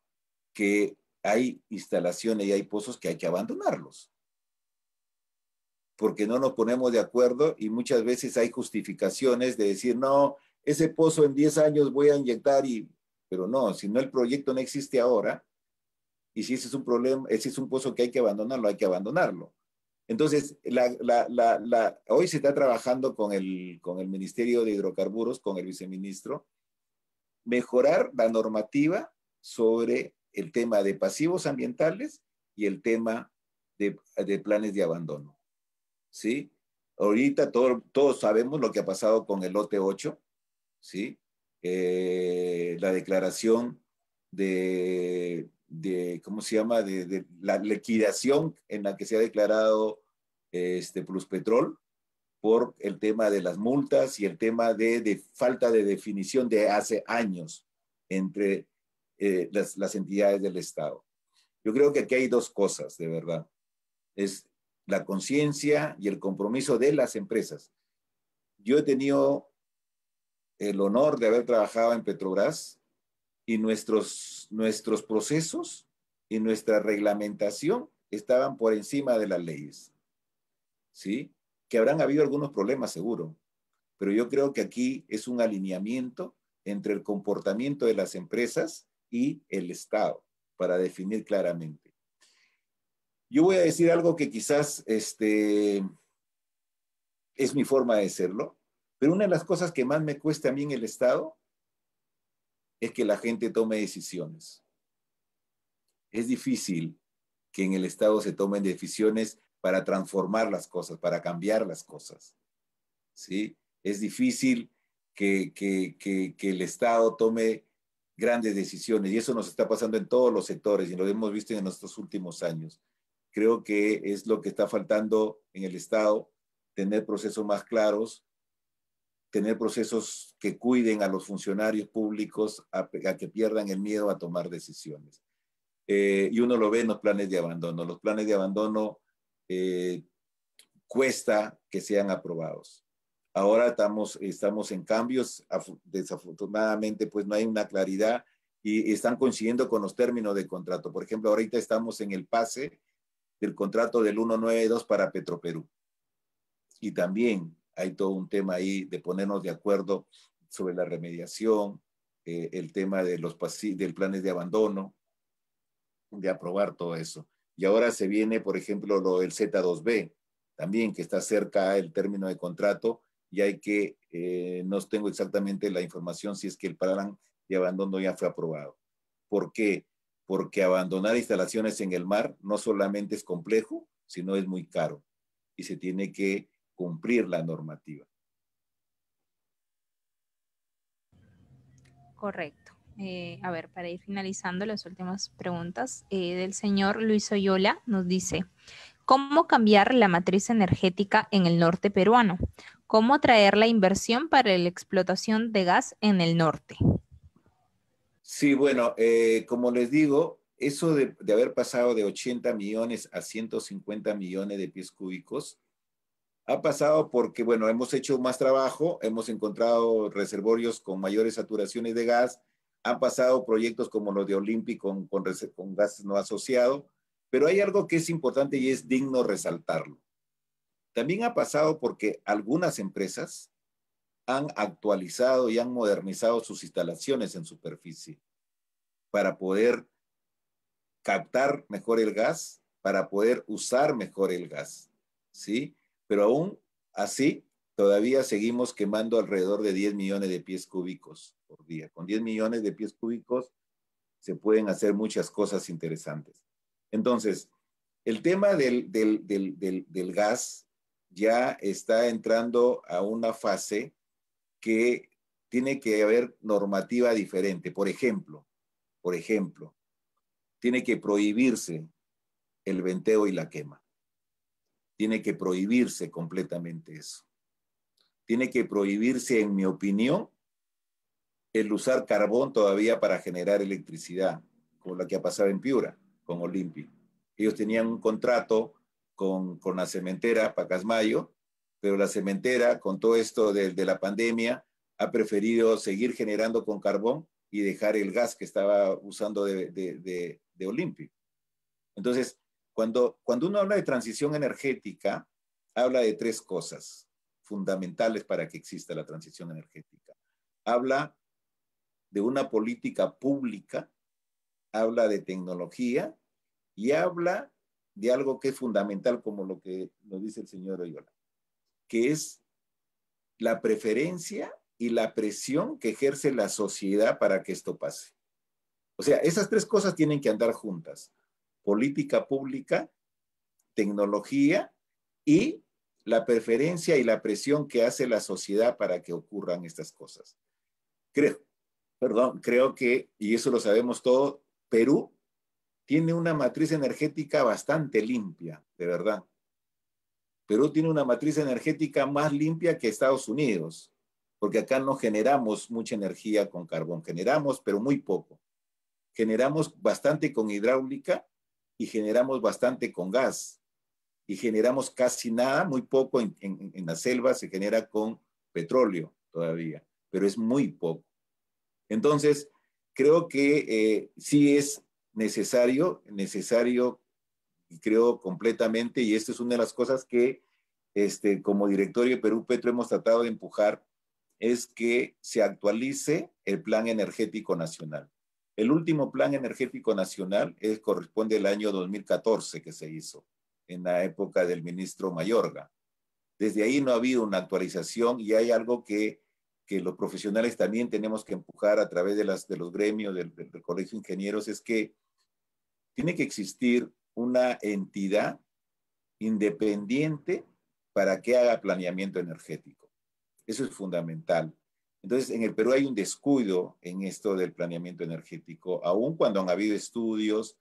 que hay instalaciones y hay pozos que hay que abandonarlos. Porque no nos ponemos de acuerdo y muchas veces hay justificaciones de decir, no, ese pozo en 10 años voy a inyectar, pero no, si no el proyecto no existe ahora, y si ese es un problema, ese es un pozo que hay que abandonarlo, hay que abandonarlo. Entonces, hoy se está trabajando con el Ministerio de Hidrocarburos, con el viceministro, mejorar la normativa sobre el tema de pasivos ambientales y el tema de planes de abandono. ¿Sí? Ahorita todos sabemos lo que ha pasado con el lote 8, ¿sí? La declaración ¿cómo se llama? De la liquidación en la que se ha declarado Pluspetrol por el tema de las multas y el tema de falta de definición de hace años entre las entidades del Estado. Yo creo que aquí hay dos cosas, de verdad. Es la conciencia y el compromiso de las empresas. Yo he tenido el honor de haber trabajado en Petrobras y nuestros procesos y nuestra reglamentación estaban por encima de las leyes. ¿Sí? Que habrán habido algunos problemas, seguro, pero yo creo que aquí es un alineamiento entre el comportamiento de las empresas y el Estado para definir claramente. Yo voy a decir algo que quizás es mi forma de serlo, pero una de las cosas que más me cuesta a mí en el Estado es que la gente tome decisiones. Es difícil que en el Estado se tomen decisiones para transformar las cosas, para cambiar las cosas. ¿Sí? Es difícil que el Estado tome grandes decisiones y eso nos está pasando en todos los sectores y lo hemos visto en estos últimos años. Creo que es lo que está faltando en el Estado, tener procesos más claros, tener procesos que cuiden a los funcionarios públicos a que pierdan el miedo a tomar decisiones. Y uno lo ve en los planes de abandono. Los planes de abandono cuesta que sean aprobados. Ahora estamos en cambios, desafortunadamente pues no hay una claridad y están coincidiendo con los términos de contrato. Por ejemplo, ahorita estamos en el pase del contrato del 192 para Petroperú. Y también hay todo un tema ahí de ponernos de acuerdo sobre la remediación, el tema de del planes de abandono, de aprobar todo eso. Y ahora se viene, por ejemplo, lo del Z2B, también que está cerca el término de contrato y hay que, no tengo exactamente la información si es que el plan de abandono ya fue aprobado. ¿Por qué? Porque abandonar instalaciones en el mar no solamente es complejo, sino es muy caro y se tiene que cumplir la normativa. Correcto. A ver, para ir finalizando las últimas preguntas del señor Luis Oyola nos dice, ¿cómo cambiar la matriz energética en el norte peruano? ¿Cómo atraer la inversión para la explotación de gas en el norte? Sí, bueno, como les digo, eso de haber pasado de 80 millones a 150 millones de pies cúbicos ha pasado porque, bueno, hemos hecho más trabajo, hemos encontrado reservorios con mayores saturaciones de gas, han pasado proyectos como los de Olympic con gas no asociado, pero hay algo que es importante y es digno resaltarlo. También ha pasado porque algunas empresas han actualizado y han modernizado sus instalaciones en superficie para poder captar mejor el gas, para poder usar mejor el gas, ¿sí? Pero aún así, todavía seguimos quemando alrededor de 10 millones de pies cúbicos por día. Con 10 millones de pies cúbicos se pueden hacer muchas cosas interesantes. Entonces, el tema del gas ya está entrando a una fase que tiene que haber normativa diferente. Por ejemplo, tiene que prohibirse el venteo y la quema. Tiene que prohibirse completamente eso. Tiene que prohibirse, en mi opinión, el usar carbón todavía para generar electricidad, como la que ha pasado en Piura, con Olimpi. Ellos tenían un contrato con la cementera Pacasmayo, pero la cementera, con todo esto de la pandemia, ha preferido seguir generando con carbón y dejar el gas que estaba usando de Olimpi. Entonces, cuando uno habla de transición energética, habla de tres cosas fundamentales para que exista la transición energética. Habla de una política pública, habla de tecnología y habla de algo que es fundamental, como lo que nos dice el señor Oyola, que es la preferencia y la presión que ejerce la sociedad para que esto pase. O sea, esas tres cosas tienen que andar juntas: política pública, tecnología y la preferencia y la presión que hace la sociedad para que ocurran estas cosas. Creo que, y eso lo sabemos todos, Perú tiene una matriz energética bastante limpia, de verdad. Perú tiene una matriz energética más limpia que Estados Unidos, porque acá no generamos mucha energía con carbón, generamos, pero muy poco. Generamos bastante con hidráulica y generamos bastante con gas. Y generamos casi nada, muy poco en la selva se genera con petróleo todavía, pero es muy poco. Entonces, creo que sí es necesario, y creo completamente, y esta es una de las cosas que como directorio de Perú Petro hemos tratado de empujar, es que se actualice el Plan Energético Nacional. El último Plan Energético Nacional corresponde al año 2014 que se hizo, en la época del ministro Mayorga. Desde ahí no ha habido una actualización y hay algo que los profesionales también tenemos que empujar a través de los gremios del Colegio de Ingenieros, es que tiene que existir una entidad independiente para que haga planeamiento energético. Eso es fundamental. Entonces, en el Perú hay un descuido en esto del planeamiento energético, aun cuando han habido estudios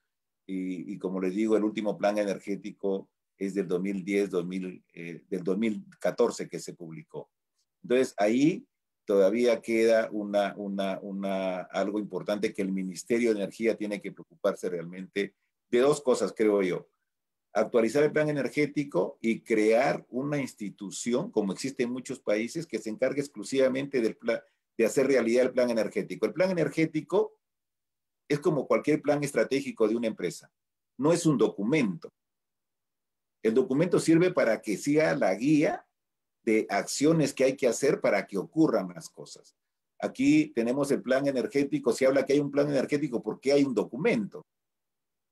y como les digo, el último plan energético es del 2010, del 2014 que se publicó. Entonces, ahí todavía queda algo importante que el Ministerio de Energía tiene que preocuparse realmente de dos cosas, creo yo: actualizar el plan energético y crear una institución, como existe en muchos países, que se encargue exclusivamente de hacer realidad el plan energético. El plan energético es como cualquier plan estratégico de una empresa. No es un documento. El documento sirve para que siga la guía de acciones que hay que hacer para que ocurran las cosas. Aquí tenemos el plan energético. Se habla que hay un plan energético porque hay un documento.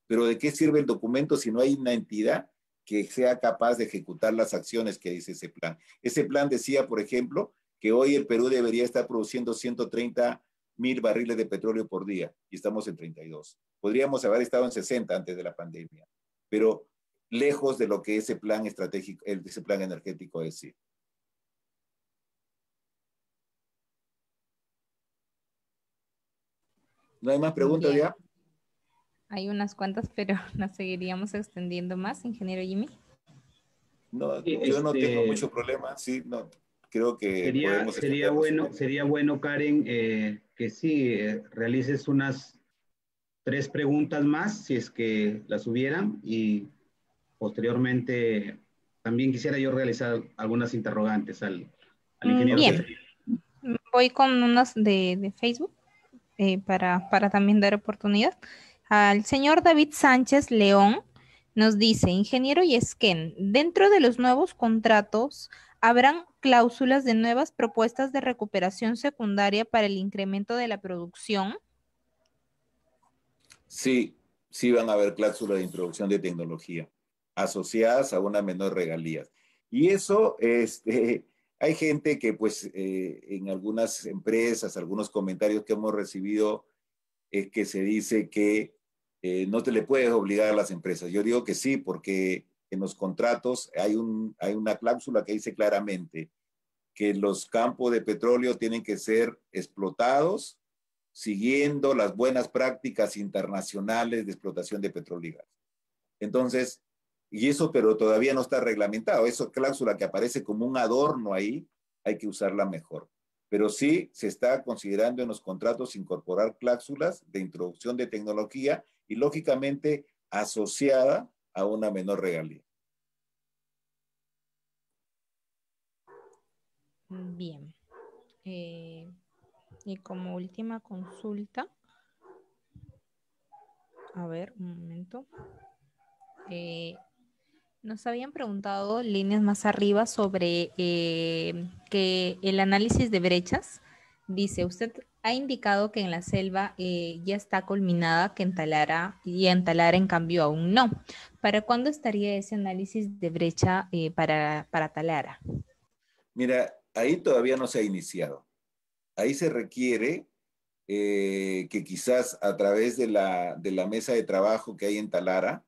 Pero ¿de qué sirve el documento si no hay una entidad que sea capaz de ejecutar las acciones que dice ese plan? Ese plan decía, por ejemplo, que hoy el Perú debería estar produciendo 130,000 barriles de petróleo por día y estamos en 32. Podríamos haber estado en 60 antes de la pandemia, pero lejos de lo que ese plan estratégico, ese plan energético decía. ¿No hay más preguntas ya? Hay unas cuantas, pero nos seguiríamos extendiendo más, ingeniero Jimmy. No, yo no tengo mucho problema, sí, no, creo que sería bueno, Karen, que sí, realices unas 3 preguntas más, si es que las hubieran, y posteriormente también quisiera yo realizar algunas interrogantes al ingeniero. Bien, voy con unas de Facebook para también dar oportunidad. Al señor David Sánchez León nos dice: ingeniero Yesquén, dentro de los nuevos contratos, ¿habrán cláusulas de nuevas propuestas de recuperación secundaria para el incremento de la producción? Sí, sí van a haber cláusulas de introducción de tecnología asociadas a una menor regalías. Y eso, hay gente que pues en algunas empresas, algunos comentarios que hemos recibido, es que se dice que no te le puedes obligar a las empresas. Yo digo que sí, porque en los contratos hay una cláusula que dice claramente que los campos de petróleo tienen que ser explotados siguiendo las buenas prácticas internacionales de explotación de petróleo y gas. Entonces, y eso pero todavía no está reglamentado. Esa cláusula que aparece como un adorno ahí, hay que usarla mejor. Pero sí se está considerando en los contratos incorporar cláusulas de introducción de tecnología y lógicamente asociada a una menor regalía. Bien. Y como última consulta, a ver, un momento. Nos habían preguntado líneas más arriba sobre que el análisis de brechas, dice, usted ha indicado que en la selva ya está culminada, que en Talara, y en Talara en cambio aún no. ¿Para cuándo estaría ese análisis de brecha para Talara? Mira, ahí todavía no se ha iniciado. Ahí se requiere que quizás a través de la mesa de trabajo que hay en Talara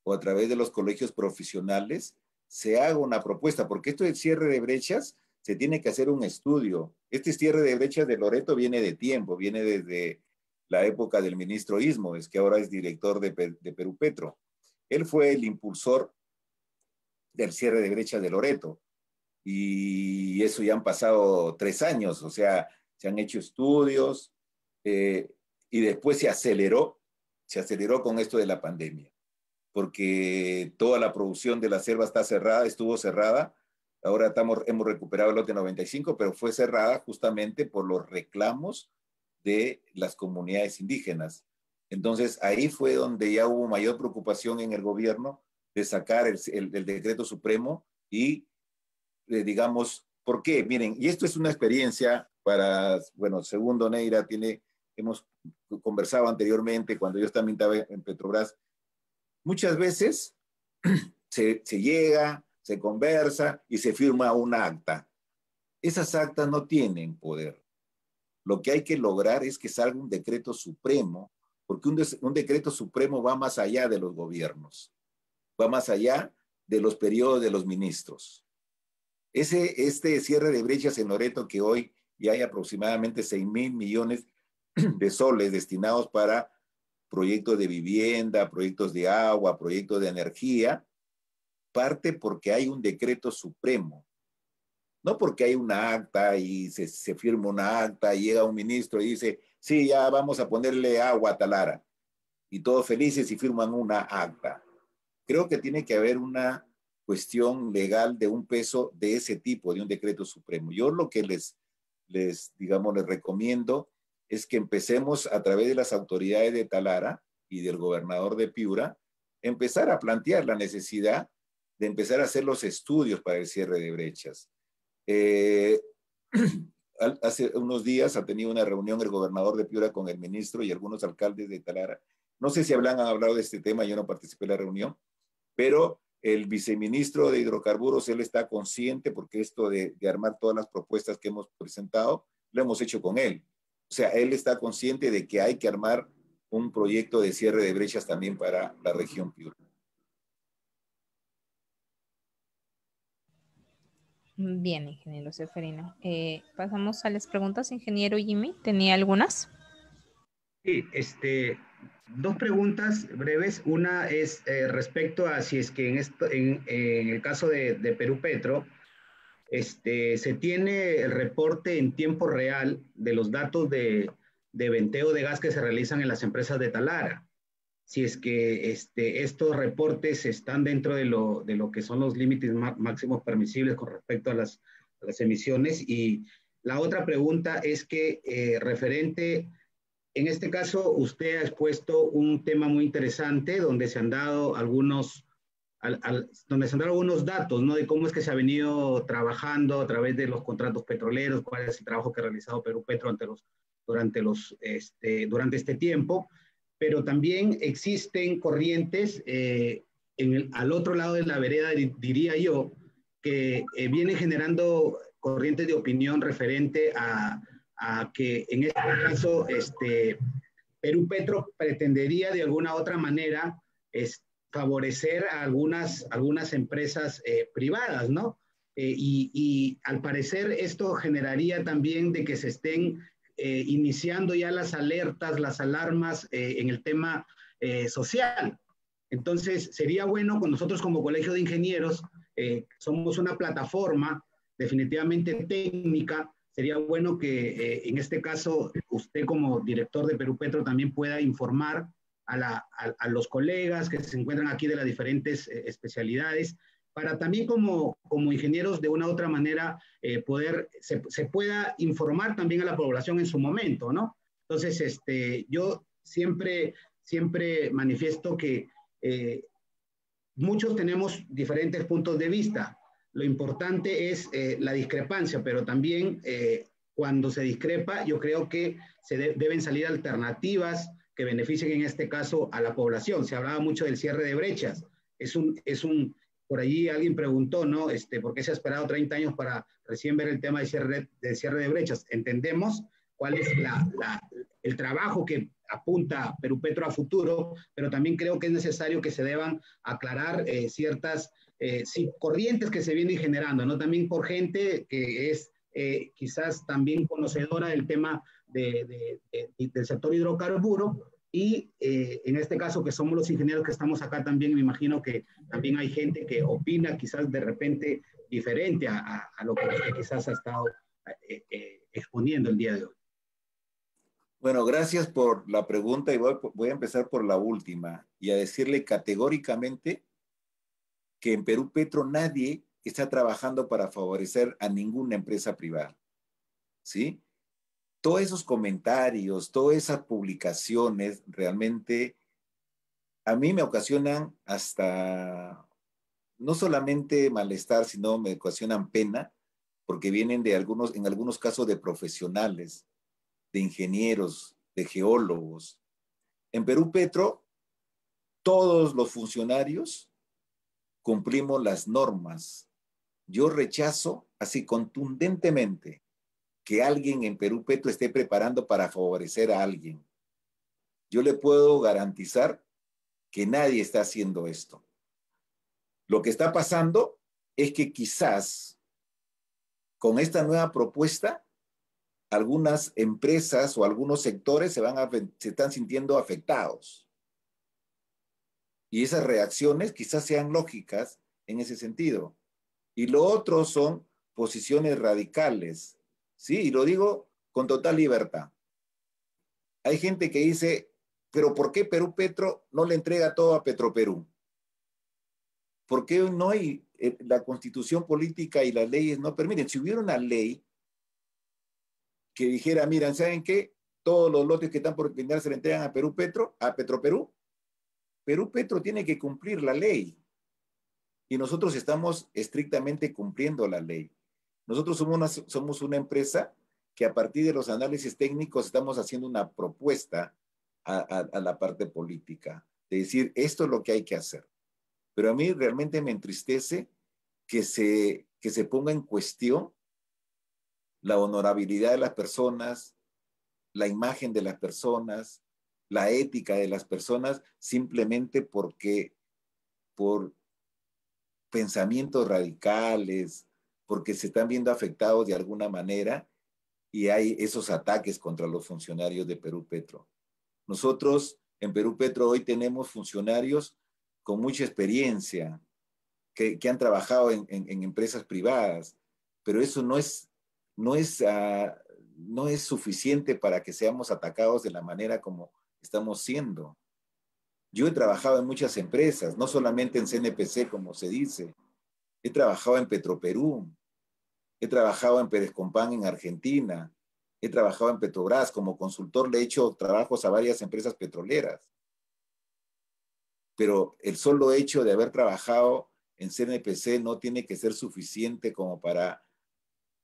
o a través de los colegios profesionales se haga una propuesta, porque esto del cierre de brechas se tiene que hacer un estudio. Este cierre de brechas de Loreto viene de tiempo, viene desde la época del ministro Ismoes, que ahora es director de Perú Petro. Él fue el impulsor del cierre de brechas de Loreto. Y eso ya han pasado 3 años, o sea, se han hecho estudios y después se aceleró con esto de la pandemia, porque toda la producción de la selva está cerrada, estuvo cerrada, ahora hemos recuperado el lote 95, pero fue cerrada justamente por los reclamos de las comunidades indígenas. Entonces ahí fue donde ya hubo mayor preocupación en el gobierno de sacar el decreto supremo y digamos, ¿por qué? Miren, y esto es una experiencia para, bueno, segundo Neira, hemos conversado anteriormente cuando yo también estaba en Petrobras, muchas veces se llega, se conversa y se firma un acta. Esas actas no tienen poder. Lo que hay que lograr es que salga un decreto supremo, porque un decreto supremo va más allá de los gobiernos, va más allá de los periodos de los ministros. Este cierre de brechas en Loreto, que hoy ya hay aproximadamente 6.000 millones de soles destinados para proyectos de vivienda, proyectos de agua, proyectos de energía, parte porque hay un decreto supremo. No porque hay una acta y se firma una acta y llega un ministro y dice, sí, ya vamos a ponerle agua a Talara. Y todos felices y firman una acta. Creo que tiene que haber una cuestión legal de un peso de ese tipo, de un decreto supremo. Yo lo que les recomiendo es que empecemos a través de las autoridades de Talara y del gobernador de Piura, empezar a plantear la necesidad de empezar a hacer los estudios para el cierre de brechas. Hace unos días ha tenido una reunión el gobernador de Piura con el ministro y algunos alcaldes de Talara. No sé si han hablado de este tema, yo no participé en la reunión, pero el viceministro de Hidrocarburos, él está consciente, porque esto de armar todas las propuestas que hemos presentado, lo hemos hecho con él. O sea, él está consciente de que hay que armar un proyecto de cierre de brechas también para la región Piura. Bien, ingeniero Ceferino. Pasamos a las preguntas, ingeniero Jimmy. ¿Tenía algunas? Sí, 2 preguntas breves. Una es respecto a si es que en el caso de Perú Petro, se tiene el reporte en tiempo real de los datos de venteo de gas que se realizan en las empresas de Talara. Si es que estos reportes están dentro de lo que son los límites máximos permisibles con respecto a las emisiones. Y la otra pregunta es que referente, en este caso usted ha expuesto un tema muy interesante donde se han dado algunos datos, ¿no? De cómo es que se ha venido trabajando a través de los contratos petroleros, cuál es el trabajo que ha realizado Perú Petro durante este tiempo, pero también existen corrientes al otro lado de la vereda, diría yo, que vienen generando corrientes de opinión referente a que en este caso Perú Petro pretendería de alguna u otra manera favorecer a algunas empresas privadas, ¿no? y al parecer esto generaría también de que se estén iniciando ya las alertas, las alarmas en el tema social. Entonces, sería bueno con nosotros como Colegio de Ingenieros, somos una plataforma definitivamente técnica, sería bueno que en este caso usted como director de Perú Petro también pueda informar a los colegas que se encuentran aquí de las diferentes especialidades, para también como ingenieros de una u otra manera se pueda informar también a la población en su momento, ¿no? Entonces, yo siempre manifiesto que muchos tenemos diferentes puntos de vista. Lo importante es la discrepancia, pero también cuando se discrepa, yo creo que deben salir alternativas que beneficien en este caso a la población. Se hablaba mucho del cierre de brechas. Por allí alguien preguntó, ¿no? ¿Por qué se ha esperado 30 años para recién ver el tema del cierre de brechas? Entendemos cuál es el trabajo que apunta Perú Petro a futuro, pero también creo que es necesario que se deban aclarar ciertas corrientes que se vienen generando, ¿no? También por gente que es quizás también conocedora del tema del sector hidrocarburo, y en este caso que somos los ingenieros que estamos acá también, me imagino que también hay gente que opina quizás de repente diferente a lo que usted quizás ha estado exponiendo el día de hoy. Bueno, gracias por la pregunta y voy a empezar por la última y a decirle categóricamente que en Perú Petro nadie está trabajando para favorecer a ninguna empresa privada, ¿sí? Todos esos comentarios, todas esas publicaciones realmente a mí me ocasionan hasta no solamente malestar, sino me ocasionan pena, porque vienen en algunos casos de profesionales, de ingenieros, de geólogos. En Perú Petro, todos los funcionarios cumplimos las normas. Yo rechazo así contundentemente que alguien en Perú Petro esté preparando para favorecer a alguien. Yo le puedo garantizar que nadie está haciendo esto. Lo que está pasando es que quizás con esta nueva propuesta algunas empresas o algunos sectores se están sintiendo afectados. Y esas reacciones quizás sean lógicas en ese sentido. Y lo otro son posiciones radicales, ¿sí? Y lo digo con total libertad. Hay gente que dice, pero ¿por qué Perú Petro no le entrega todo a Petroperú? ¿Por qué no hay la constitución política y las leyes no permiten? Si hubiera una ley que dijera, miren, ¿saben qué? Todos los lotes que están por vender se le entregan a Perú Petro, a Petroperú. Perú Petro tiene que cumplir la ley. Y nosotros estamos estrictamente cumpliendo la ley. Nosotros somos una empresa que a partir de los análisis técnicos estamos haciendo una propuesta a la parte política, de decir, esto es lo que hay que hacer. Pero a mí realmente me entristece que se ponga en cuestión la honorabilidad de las personas, la imagen de las personas, la ética de las personas, simplemente por pensamientos radicales, porque se están viendo afectados de alguna manera y hay esos ataques contra los funcionarios de Perú Petro. Nosotros en Perú Petro hoy tenemos funcionarios con mucha experiencia que han trabajado en empresas privadas, pero eso no es suficiente para que seamos atacados de la manera como estamos siendo. Yo he trabajado en muchas empresas, no solamente en CNPC, como se dice. He trabajado en Petroperú, he trabajado en Pérez Compán en Argentina, he trabajado en Petrobras. Como consultor le he hecho trabajos a varias empresas petroleras. Pero el solo hecho de haber trabajado en CNPC no tiene que ser suficiente como para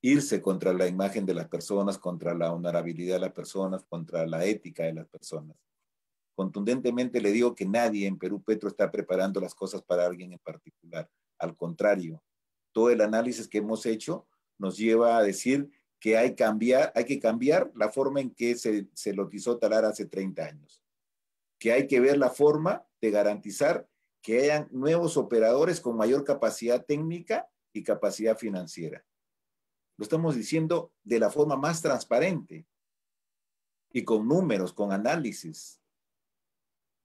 irse contra la imagen de las personas, contra la honorabilidad de las personas, contra la ética de las personas. Contundentemente le digo que nadie en Perú Petro está preparando las cosas para alguien en particular. Al contrario, todo el análisis que hemos hecho nos lleva a decir que hay que cambiar la forma en que se lotizó Talara hace 30 años. Que hay que ver la forma de garantizar que hayan nuevos operadores con mayor capacidad técnica y capacidad financiera. Lo estamos diciendo de la forma más transparente y con números, con análisis.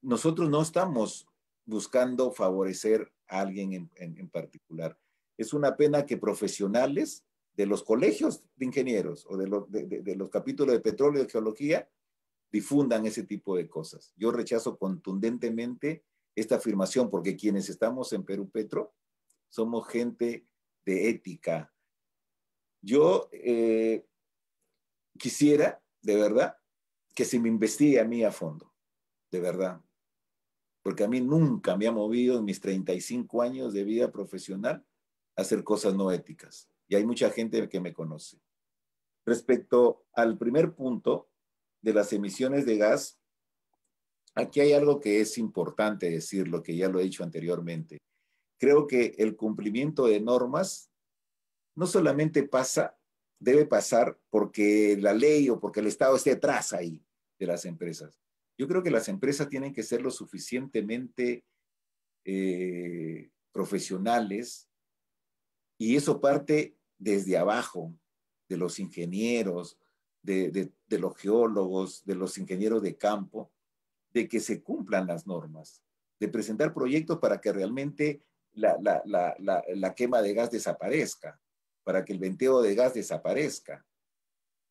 Nosotros no estamos buscando favorecer a alguien en particular. Es una pena que profesionales de los colegios de ingenieros o de los capítulos de petróleo y de geología difundan ese tipo de cosas. Yo rechazo contundentemente esta afirmación porque quienes estamos en Perú Petro somos gente de ética. Yo quisiera, de verdad, que se me investigue a mí a fondo, de verdad, porque a mí nunca me ha movido en mis 35 años de vida profesional a hacer cosas no éticas. Y hay mucha gente que me conoce. Respecto al primer punto de las emisiones de gas, aquí hay algo que es importante decirlo, que ya lo he dicho anteriormente. Creo que el cumplimiento de normas no solamente debe pasar porque la ley o porque el Estado esté atrás ahí de las empresas. Yo creo que las empresas tienen que ser lo suficientemente profesionales y eso parte desde abajo, de los ingenieros, de los geólogos, de los ingenieros de campo, de que se cumplan las normas, de presentar proyectos para que realmente la quema de gas desaparezca, para que el venteo de gas desaparezca.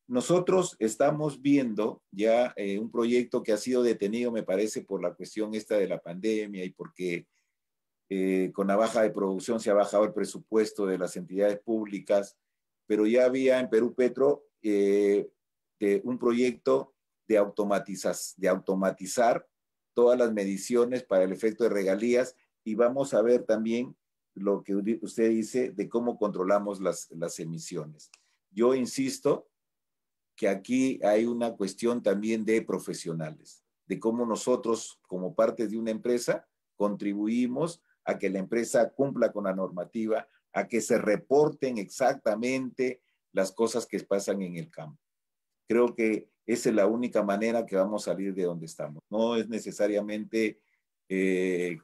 Nosotros estamos viendo ya un proyecto que ha sido detenido, me parece, por la cuestión esta de la pandemia y porque con la baja de producción se ha bajado el presupuesto de las entidades públicas, pero ya había en Perú Petro un proyecto de automatizar todas las mediciones para el efecto de regalías y vamos a ver también lo que usted dice de cómo controlamos las emisiones. Yo insisto que aquí hay una cuestión también de profesionales, de cómo nosotros, como parte de una empresa, contribuimos a que la empresa cumpla con la normativa, a que se reporten exactamente las cosas que pasan en el campo. Creo que esa es la única manera que vamos a salir de donde estamos. No es necesariamente que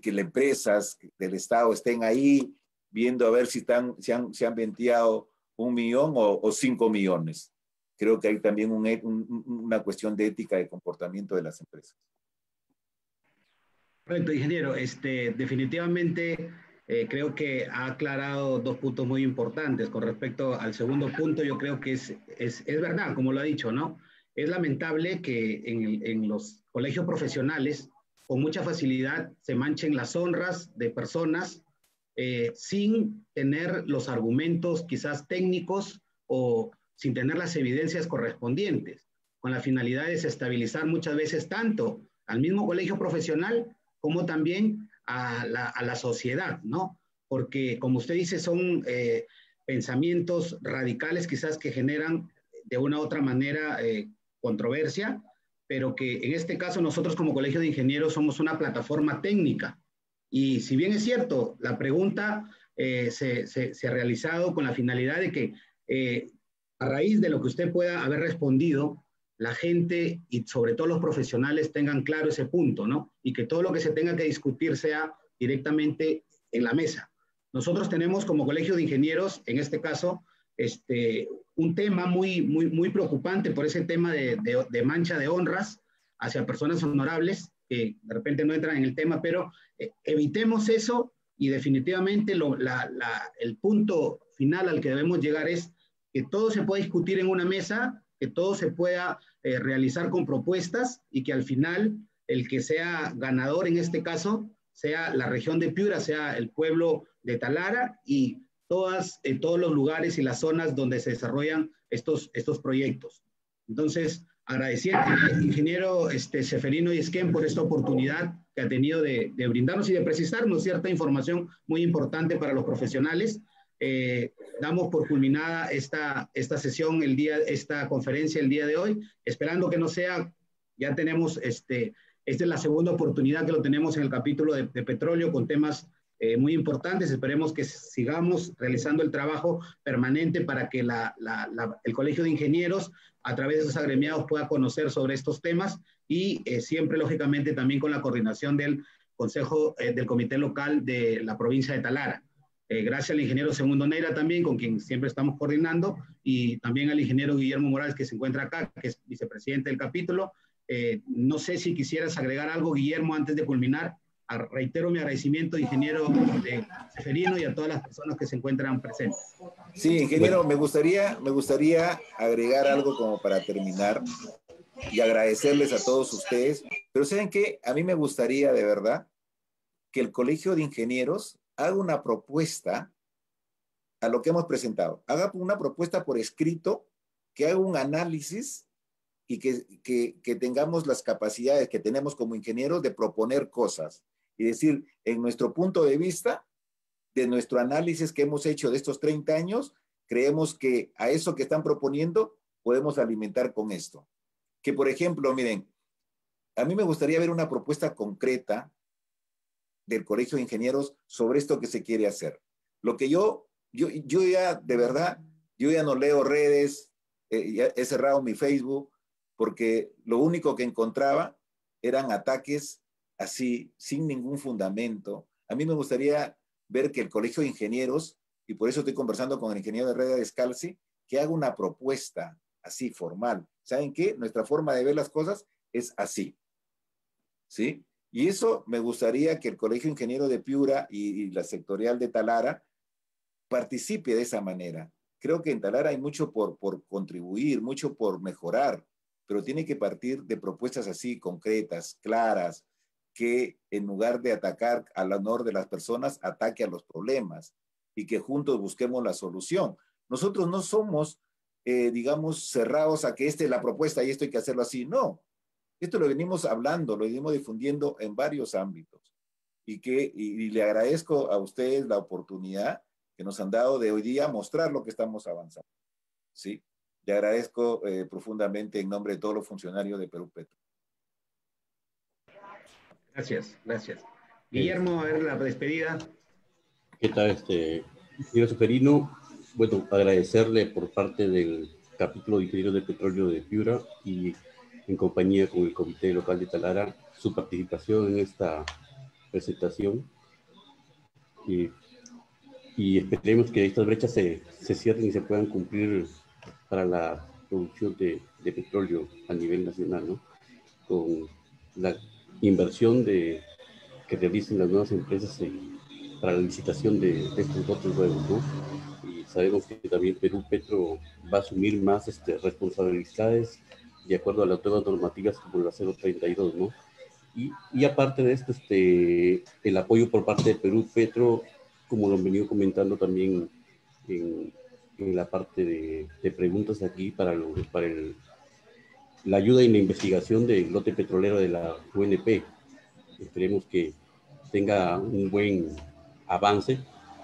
las empresas del Estado estén ahí viendo a ver si se han venteado 1 millón o 5 millones. Creo que hay también una cuestión de ética de comportamiento de las empresas. Correcto, ingeniero. Definitivamente creo que ha aclarado 2 puntos muy importantes. Con respecto al segundo punto, yo creo que es verdad, como lo ha dicho, ¿no? Es lamentable que en los colegios profesionales con mucha facilidad se manchen las honras de personas sin tener los argumentos quizás técnicos o sin tener las evidencias correspondientes, con la finalidad de desestabilizar muchas veces tanto al mismo colegio profesional como también a la sociedad, ¿no? Porque, como usted dice, son pensamientos radicales quizás que generan de una u otra manera controversia, pero que en este caso nosotros como Colegio de Ingenieros somos una plataforma técnica. Y si bien es cierto, la pregunta se ha realizado con la finalidad de que a raíz de lo que usted pueda haber respondido, la gente y sobre todo los profesionales tengan claro ese punto, ¿no? Y que todo lo que se tenga que discutir sea directamente en la mesa. Nosotros tenemos como Colegio de Ingenieros, en este caso, un tema muy preocupante por ese tema de mancha de honras hacia personas honorables, que de repente no entran en el tema, pero evitemos eso y definitivamente el punto final al que debemos llegar es que todo se pueda discutir en una mesa, que todo se pueda realizar con propuestas y que al final el que sea ganador en este caso sea la región de Piura, sea el pueblo de Talara y todos los lugares y las zonas donde se desarrollan estos proyectos. Entonces, agradeciendo al ingeniero Ceferino Yesquén por esta oportunidad que ha tenido de brindarnos y de precisarnos cierta información muy importante para los profesionales. Damos por culminada esta sesión, esta conferencia el día de hoy, esperando que no sea, ya tenemos, esta es la segunda oportunidad que lo tenemos en el capítulo de petróleo con temas muy importantes. Esperemos que sigamos realizando el trabajo permanente para que el Colegio de Ingenieros, a través de sus agremiados, pueda conocer sobre estos temas y siempre, lógicamente, también con la coordinación del Consejo, del Comité Local de la provincia de Talara. Gracias al ingeniero Segundo Neira también, con quien siempre estamos coordinando, y también al ingeniero Guillermo Morales, que se encuentra acá, que es vicepresidente del capítulo. No sé si quisieras agregar algo, Guillermo, antes de culminar. Reitero mi agradecimiento, ingeniero Seferino, y a todas las personas que se encuentran presentes. Sí, ingeniero, me gustaría agregar algo como para terminar y agradecerles a todos ustedes. Pero ¿saben qué? A mí me gustaría de verdad que el Colegio de Ingenieros haga una propuesta a lo que hemos presentado. Haga una propuesta por escrito, que haga un análisis y que tengamos las capacidades que tenemos como ingenieros de proponer cosas y decir, en nuestro punto de vista, de nuestro análisis que hemos hecho de estos 30 años, creemos que a eso que están proponiendo podemos alimentar con esto. Que, por ejemplo, miren, a mí me gustaría ver una propuesta concreta del Colegio de Ingenieros sobre esto que se quiere hacer. Lo que yo ya, de verdad, yo ya no leo redes, ya he cerrado mi Facebook, porque lo único que encontraba eran ataques así, sin ningún fundamento. A mí me gustaría ver que el Colegio de Ingenieros, y por eso estoy conversando con el ingeniero de Herrera Descalzi, que haga una propuesta así formal. ¿Saben qué? Nuestra forma de ver las cosas es así. ¿Sí? Y eso me gustaría que el Colegio Ingeniero de Piura y la sectorial de Talara participe de esa manera. Creo que en Talara hay mucho por contribuir, mucho por mejorar, pero tiene que partir de propuestas así concretas, claras, que en lugar de atacar al honor de las personas, ataque a los problemas y que juntos busquemos la solución. Nosotros no somos, digamos, cerrados a que esta es la propuesta y esto hay que hacerlo así. No, esto lo venimos hablando, lo venimos difundiendo en varios ámbitos y le agradezco a ustedes la oportunidad que nos han dado de hoy día mostrar lo que estamos avanzando. ¿Sí? Le agradezco profundamente en nombre de todos los funcionarios de Perú Petro. Gracias, gracias. Guillermo, a ver la despedida. ¿Qué tal, señor Seferino? Bueno, agradecerle por parte del capítulo de Ingenieros de Petróleo de Piura y en compañía con el Comité Local de Talara su participación en esta presentación. Y esperemos que estas brechas se cierren y se puedan cumplir para la producción de petróleo a nivel nacional, ¿no? Con la inversión que realicen las nuevas empresas para la licitación de estos lotes nuevos, ¿no? Y sabemos que también Perú Petro va a asumir más responsabilidades de acuerdo a las nuevas normativas como la 032, ¿no? Y aparte de esto, el apoyo por parte de Perú Petro, como lo han venido comentando también en la parte de preguntas aquí para la ayuda y la investigación del lote petrolero de la UNP. Esperemos que tenga un buen avance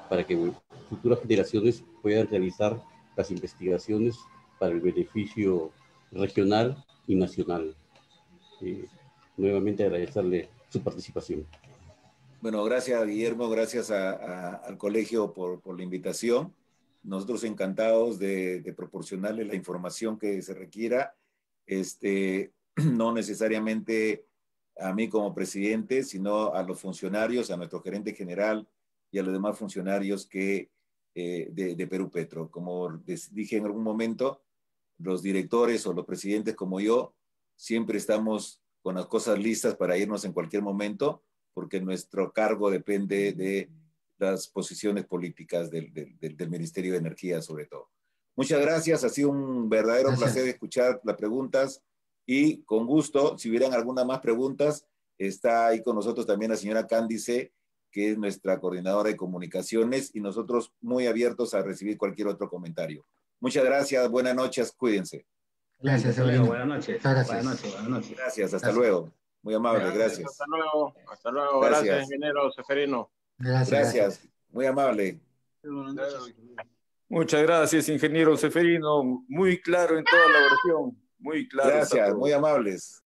para que futuras generaciones puedan realizar las investigaciones para el beneficio regional y nacional. Nuevamente agradecerle su participación. Bueno, gracias Guillermo, gracias al colegio por la invitación. Nosotros encantados de proporcionarle la información que se requiera, no necesariamente a mí como presidente, sino a los funcionarios, a nuestro gerente general y a los demás funcionarios de Perú Petro. Como dije en algún momento, los directores o los presidentes como yo siempre estamos con las cosas listas para irnos en cualquier momento, porque nuestro cargo depende de las posiciones políticas del Ministerio de Energía, sobre todo. Muchas gracias, ha sido un verdadero placer escuchar las preguntas y con gusto, si hubieran alguna más preguntas, está ahí con nosotros también la señora Cándice, que es nuestra coordinadora de comunicaciones, y nosotros muy abiertos a recibir cualquier otro comentario. Muchas gracias, buenas noches, cuídense. Gracias, Severino. Buenas noches. Gracias. Buenas noches. Gracias, hasta luego. Muy amable, gracias. Hasta luego. Gracias, ingeniero Seferino. Gracias. Muy amable. Muchas gracias, ingeniero Seferino. Muy claro en toda la oración. Muy claro. Gracias, muy amables.